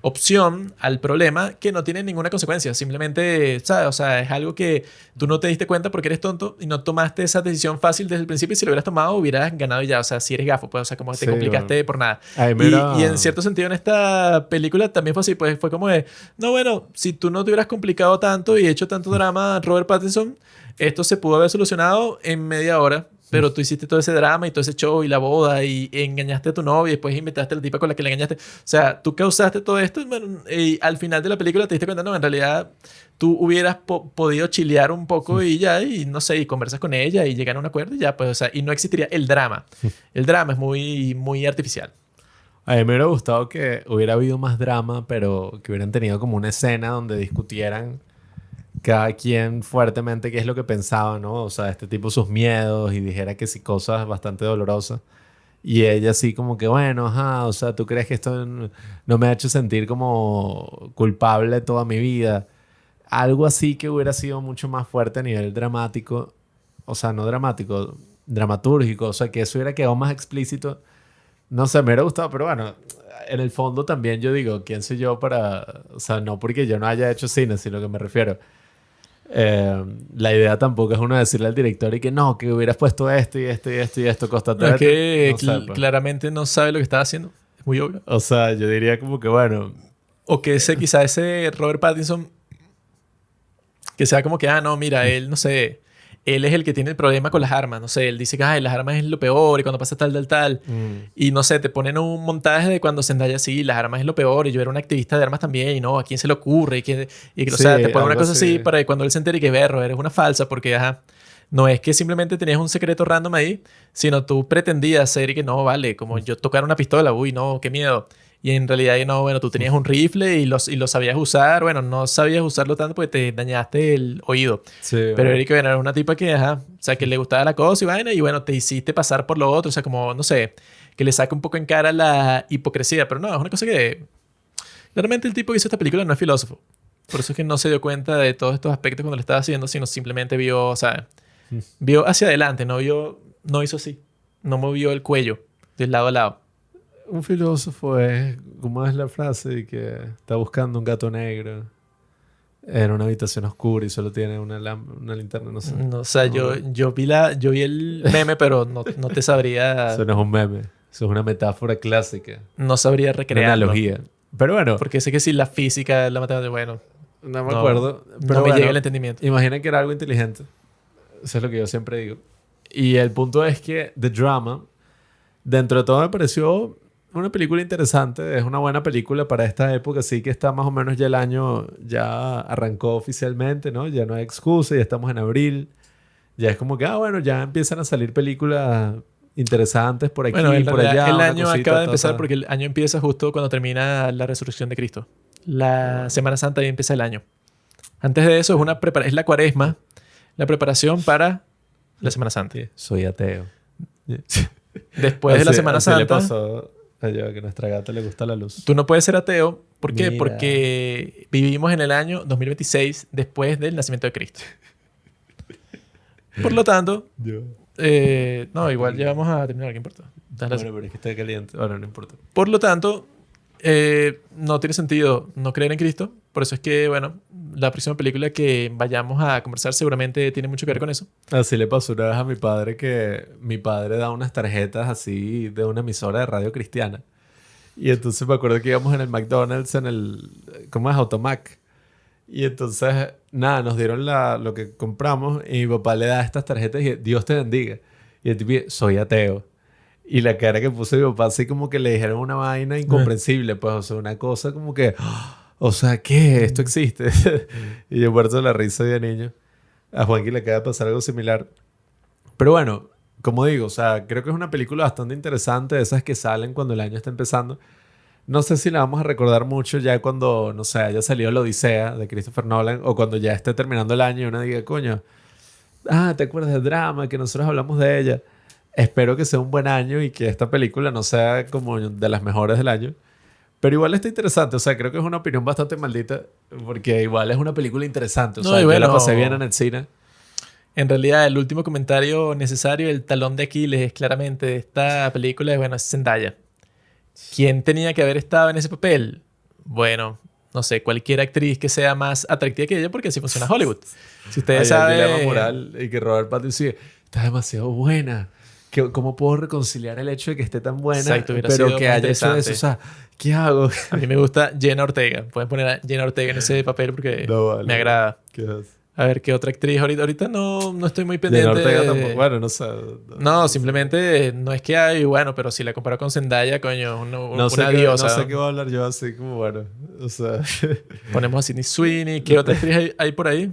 opción al problema que no tiene ninguna consecuencia. Simplemente, ¿sabes? O sea, es algo que tú no te diste cuenta porque eres tonto y no tomaste esa decisión fácil desde el principio y si lo hubieras tomado hubieras ganado ya. O sea, si eres gafo, pues, o sea, como te complicaste por nada. Ay, mira. Y en cierto sentido en esta película también fue así, pues fue como de, no, bueno, si tú no te hubieras complicado tanto y hecho tanto drama Robert Pattinson, esto se pudo haber solucionado en media hora. Pero tú hiciste todo ese drama y todo ese show y la boda y engañaste a tu novia y después invitaste a la tipa con la que le engañaste. O sea, tú causaste todo esto y al final de la película te diste cuenta, no, en realidad tú hubieras podido chilear un poco y ya, y no sé, y conversas con ella y llegan a un acuerdo y ya, pues, o sea, y no existiría el drama. El drama es muy, muy artificial. A mí me hubiera gustado que hubiera habido más drama, pero que hubieran tenido como una escena donde discutieran cada quien fuertemente qué es lo que pensaba, ¿no? O sea, este tipo sus miedos y dijera que sí cosas bastante dolorosas. Y ella así como que, bueno, ajá, o sea, ¿tú crees que esto no me ha hecho sentir como culpable toda mi vida? Algo así que hubiera sido mucho más fuerte a nivel dramático. O sea, no dramático, dramatúrgico. O sea, que eso hubiera quedado más explícito. No sé, me hubiera gustado, pero bueno, en el fondo también yo digo, ¿quién soy yo para...? O sea, no porque yo no haya hecho cine, sino que me refiero... la idea tampoco es uno decirle al director y que no, que hubieras puesto esto y esto y esto y esto, No, es que no sé, pues. claramente no sabe lo que está haciendo. Es muy obvio. O sea, yo diría como que bueno, O que quizá ese Robert Pattinson, que sea como que, ah, no, mira, él, no sé, él es el que tiene el problema con las armas. No sé, él dice que ay, las armas es lo peor y cuando pasa tal. Y no sé, te ponen un montaje de cuando Zendaya sí, las armas es lo peor y yo era un activista de armas también y no, ¿a quién se le ocurre? O sí, sea, te ponen una algo cosa así. así para que cuando él se entere que berro, eres una falsa porque, ajá, no es que simplemente tenías un secreto random ahí, sino tú pretendías ser y que no, vale, como yo tocar una pistola, uy, no, qué miedo. Y en realidad, no, bueno, tú tenías un rifle y lo sabías usar. Bueno, no sabías usarlo tanto porque te dañaste el oído. Sí, Pero bueno. Erika era una tipa que, ajá, o sea, que le gustaba la cosa y vaina, y bueno, te hiciste pasar por lo otro. O sea, como, no sé, que le saca un poco en cara la hipocresía. Pero no, es una cosa que... Realmente el tipo que hizo esta película no es filósofo. Por eso es que no se dio cuenta de todos estos aspectos cuando lo estaba haciendo, sino simplemente vio, o sea, vio hacia adelante, no hizo así. No movió el cuello de lado a lado. Un filósofo es, ¿cómo es la frase? De que está buscando un gato negro en una habitación oscura y solo tiene una linterna, no sé. No, o sea, yo vi el meme, pero no te sabría... Eso no es un meme. Eso es una metáfora clásica. No sabría Una recrearlo. analogía. Pero bueno, Porque sé que si la física, la matemática, bueno, no me acuerdo. Pero no me bueno, llega el entendimiento. imagina que era algo inteligente. Eso es lo que yo siempre digo. Y el punto es que The Drama, dentro de todo, me pareció una película interesante. Es una buena película para esta época. Sí que está más o menos ya el año, ya arrancó oficialmente, ¿no? Ya no hay excusa, ya estamos en abril. Ya es como que, bueno, ya empiezan a salir películas interesantes por aquí, Bueno, en por realidad allá. el una año cosita, acaba de ta, empezar ta. porque el año empieza justo cuando termina la resurrección de Cristo. La Semana Santa ahí empieza el año. Antes de eso es la cuaresma, la preparación para la Semana Santa. Soy ateo. Después de la Semana así le Santa, pasó a Eva, que a nuestra gata le gusta la luz. tú no puedes ser ateo. ¿Por qué? Mira. Porque vivimos en el año 2026 después del nacimiento de Cristo. Por lo tanto, Yo. no, igual ya vamos a terminar, ¿qué importa? Dale así. Bueno, pero es que está caliente. Ahora no importa. Por lo tanto, no tiene sentido no creer en Cristo. Por eso es que, bueno, la próxima película que vayamos a conversar seguramente tiene mucho que ver con eso. Así le pasó una vez a mi padre que mi padre da unas tarjetas así de una emisora de radio cristiana. Y entonces me acuerdo que íbamos en el McDonald's, en el, ¿cómo es? Automac. Y entonces, nada, nos dieron lo que compramos y mi papá le da estas tarjetas y dice, Dios te bendiga. Y el tipo dice, soy ateo. Y la cara que puso mi papá así como que le dijeron una vaina incomprensible, pues, o sea, una cosa como que, o sea, ¿qué? ¿Esto existe? Y yo muerto de la risa de niño. A Juanqui le acaba de pasar algo similar. Pero bueno, como digo, o sea, creo que es una película bastante interesante, de esas que salen cuando el año está empezando. No sé si la vamos a recordar mucho ya cuando, no sé, haya salido la Odisea de Christopher Nolan o cuando ya esté terminando el año y uno diga, coño, ¿te acuerdas del drama? Que nosotros hablamos de ella. Espero que sea un buen año y que esta película no sea como de las mejores del año. Pero igual está interesante. O sea, creo que es una opinión bastante maldita porque igual es una película interesante. O No, sea, y yo la bueno, pasé bien en el cine. En realidad, el último comentario necesario, el talón de Aquiles, claramente, de esta película, bueno, es Zendaya. ¿Quién tenía que haber estado en ese papel? Bueno, no sé, cualquier actriz que sea más atractiva que ella, porque así funciona Hollywood. Si ustedes Hay el dilema saben... moral y que Robert Pattinson dice, está demasiado buena. ¿Cómo puedo reconciliar el hecho de que esté tan buena, Exacto, hubiera pero sido que muy haya hecho eso? interesante. O sea, ¿qué hago? A mí me gusta Jenna Ortega. Pueden poner a Jenna Ortega en ese papel porque No vale. me agrada. ¿Qué haces? A ver, ¿qué otra actriz? Ahorita no estoy muy Jenna pendiente. Ortega tampoco. Bueno, no sé. No, simplemente no es que hay, bueno, pero si la comparo con Zendaya, coño, No sé una qué, diosa. no sé qué voy a hablar yo así como, bueno, o sea... Ponemos a Sydney Sweeney. ¿Qué otra actriz hay por ahí?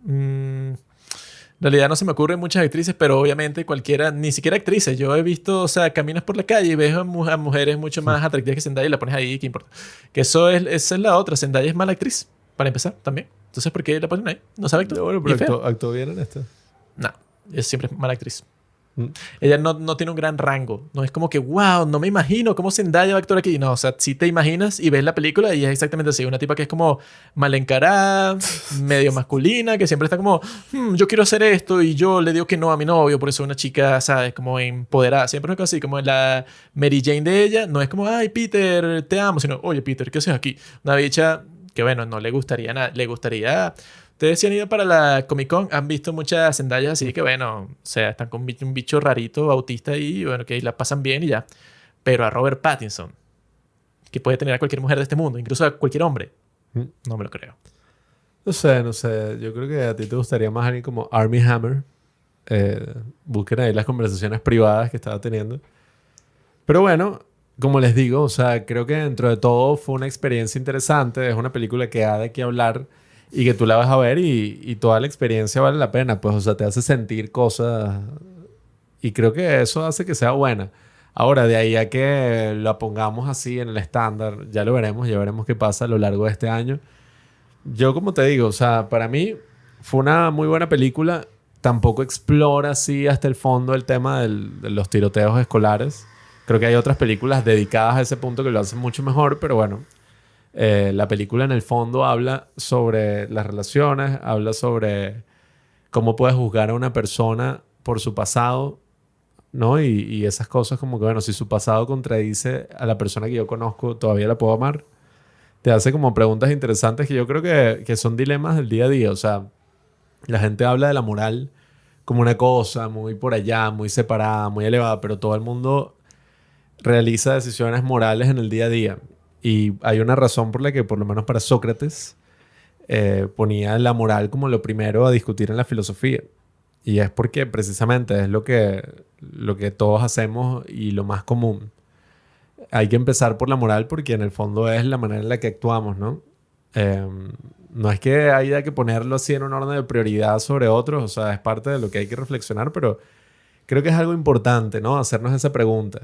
En realidad no se me ocurren muchas actrices, pero obviamente cualquiera, ni siquiera actrices. Yo he visto, o sea, caminas por la calle y ves a mujeres mucho más atractivas que Zendaya y la pones ahí, ¿qué importa? Que esa es la otra. Zendaya es mala actriz, para empezar, también. Entonces, ¿por qué la ponen ahí? ¿No sabe actuar? No, bueno, ¿Y pero fea? actuó bien en esto. No, ella siempre es mala actriz. Mm. Ella no tiene un gran rango. No es como que, wow, no me imagino cómo Zendaya va a actuar aquí. No, o sea, sí te imaginas y ves la película y es exactamente así. Una tipa que es como mal encarada, medio masculina, que siempre está como, yo quiero hacer esto y yo le digo que no a mi novio. Por eso una chica, ¿sabes? Como empoderada. Siempre es así, como la Mary Jane de ella. No es como, ay, Peter, te amo. Sino, oye, Peter, ¿qué haces aquí? Una bicha que, bueno, no le gustaría nada. Le gustaría... Ustedes si han ido para la Comic Con, han visto muchas Zendayas así que, bueno, o sea, están con un bicho rarito, autista y, bueno, que la pasan bien y ya. Pero a Robert Pattinson, que puede tener a cualquier mujer de este mundo, incluso a cualquier hombre, no me lo creo. No sé. Yo creo que a ti te gustaría más alguien como Armie Hammer. Busquen ahí las conversaciones privadas que estaba teniendo. Pero bueno, como les digo, o sea, creo que dentro de todo fue una experiencia interesante. Es una película que da de qué hablar y que tú la vas a ver y toda la experiencia vale la pena. Pues, o sea, te hace sentir cosas y creo que eso hace que sea buena. Ahora, de ahí a que la pongamos así en el estándar, ya veremos qué pasa a lo largo de este año. Yo, como te digo, o sea, para mí fue una muy buena película. Tampoco explora así hasta el fondo el tema de los tiroteos escolares. Creo que hay otras películas dedicadas a ese punto que lo hacen mucho mejor, pero bueno, La película en el fondo habla sobre las relaciones, habla sobre cómo puedes juzgar a una persona por su pasado, ¿no? Y esas cosas como que, bueno, si su pasado contradice a la persona que yo conozco, ¿todavía la puedo amar? Te hace como preguntas interesantes que yo creo que son dilemas del día a día. O sea, la gente habla de la moral como una cosa muy por allá, muy separada, muy elevada, pero todo el mundo realiza decisiones morales en el día a día. Y hay una razón por la que, por lo menos para Sócrates, ponía la moral como lo primero a discutir en la filosofía. Y es porque precisamente es lo que todos hacemos y lo más común. Hay que empezar por la moral porque en el fondo es la manera en la que actuamos, ¿no? No es que haya que ponerlo así en un orden de prioridad sobre otros, o sea, es parte de lo que hay que reflexionar, pero creo que es algo importante, ¿no? Hacernos esa pregunta.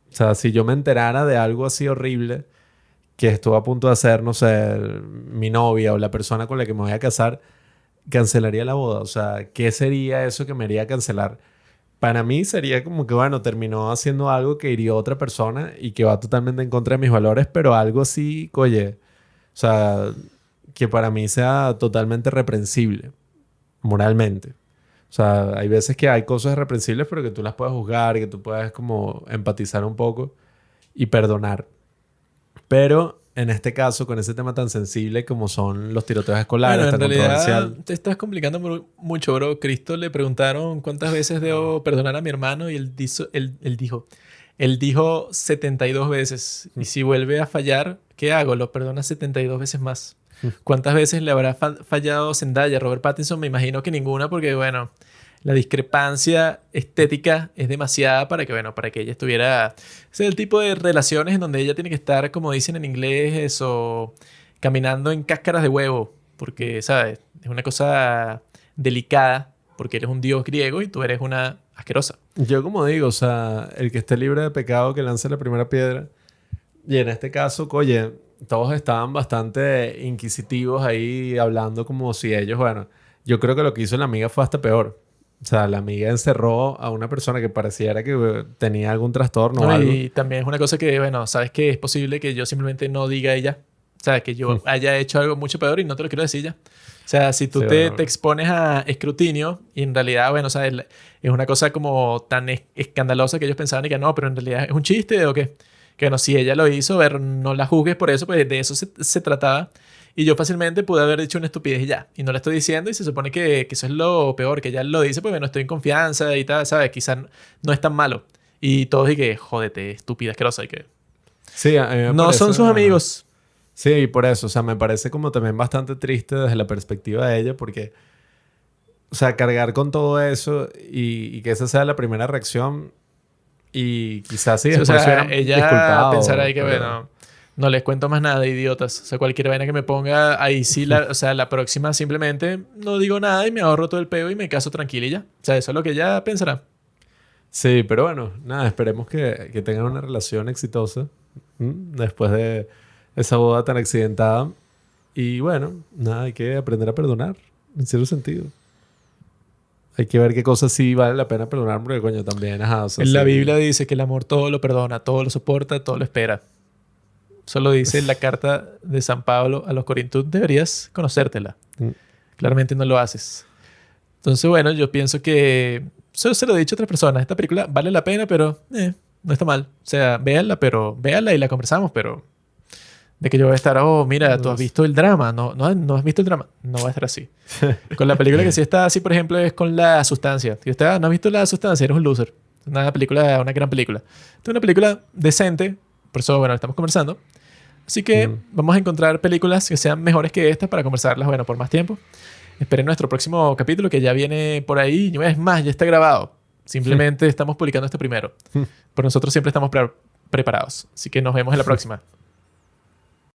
O sea, si yo me enterara de algo así horrible que estuvo a punto de hacer, no sé, mi novia o la persona con la que me voy a casar, cancelaría la boda. O sea, ¿qué sería eso que me haría cancelar? Para mí sería como que, bueno, terminó haciendo algo que hirió a otra persona y que va totalmente en contra de mis valores, pero algo así, oye, o sea, que para mí sea totalmente reprensible, moralmente. O sea, hay veces que hay cosas reprensibles, pero que tú las puedes juzgar, que tú puedes como empatizar un poco y perdonar. Pero en este caso, con ese tema tan sensible como son los tiroteos escolares, Bueno, en tan realidad controversial. te estás complicando mucho, bro. Cristo le preguntaron cuántas veces debo perdonar a mi hermano y él dijo 72 veces. Y si vuelve a fallar, ¿qué hago? Lo perdona 72 veces más. ¿Cuántas veces le habrá fallado Zendaya, Robert Pattinson? Me imagino que ninguna porque, bueno, la discrepancia estética es demasiada para que, bueno, para que ella estuviera... Ese es el tipo de relaciones en donde ella tiene que estar, como dicen en inglés, eso, caminando en cáscaras de huevo. Porque, ¿sabes? Es una cosa delicada porque eres un dios griego y tú eres una asquerosa. Yo como digo, o sea, el que esté libre de pecado que lance la primera piedra. Y en este caso, oye, todos estaban bastante inquisitivos ahí hablando como si ellos, bueno, yo creo que lo que hizo la amiga fue hasta peor. O sea, la amiga encerró a una persona que pareciera que tenía algún trastorno o No, algo. y también es una cosa que, bueno, sabes que es posible que yo simplemente no diga a ella. O sea, que yo haya hecho algo mucho peor y no te lo quiero decir ya. O sea, si tú Sí, te, bueno. te expones a escrutinio y en realidad, bueno, ¿sabes? Es una cosa como tan escandalosa que ellos pensaban y que no, pero en realidad es un chiste o qué. Que bueno, si ella lo hizo, ver, no la juzgues por eso, pues de eso se trataba. Y yo fácilmente pude haber dicho una estupidez y ya. Y no la estoy diciendo y se supone que eso es lo peor, que ella lo dice, pues bueno, estoy en confianza y tal, ¿sabes? Quizás no es tan malo. Y todos y que, jódete, estúpida, asquerosa y que... Sí, a mí me No parece, son sus amigos. Sí, y por eso, o sea, me parece como también bastante triste desde la perspectiva de ella porque, o sea, cargar con todo eso y que esa sea la primera reacción y quizás sí Sí, o después se sea, hubieran ella pensará disculpado, ahí que, pero... bueno, no les cuento más nada, idiotas. O sea, cualquier vaina que me ponga, ahí sí, o sea, la próxima simplemente no digo nada y me ahorro todo el peo y me caso tranquila y ya. O sea, eso es lo que ella pensará. Sí, pero bueno, nada, esperemos que tengan una relación exitosa después de esa boda tan accidentada. Y bueno, nada, hay que aprender a perdonar, en cierto sentido. Hay que ver qué cosas sí vale la pena perdonar, porque coño, también, ajá, o sea, En la sí. Biblia dice que el amor todo lo perdona, todo lo soporta, todo lo espera. Eso lo dice la carta de San Pablo a los Corintios. Deberías conocértela. Mm. Claramente no lo haces. Entonces, bueno, yo pienso que... Eso se lo he dicho a otras personas. Esta película vale la pena, pero no está mal. O sea, véanla y la conversamos, pero... De que yo voy a estar, oh, mira, tú has visto el drama. No has visto el drama. No va a estar así. Con la película que sí está así, por ejemplo, es con La Sustancia. Si usted no has visto La Sustancia, eres un loser. Una película, una gran película. Esta es una película decente. Por eso, bueno, estamos conversando. Así que vamos a encontrar películas que sean mejores que esta para conversarlas, bueno, por más tiempo. Esperen nuestro próximo capítulo que ya viene por ahí. Es más, ya está grabado. Simplemente estamos publicando este primero. Pero nosotros siempre estamos preparados. Así que nos vemos en la próxima.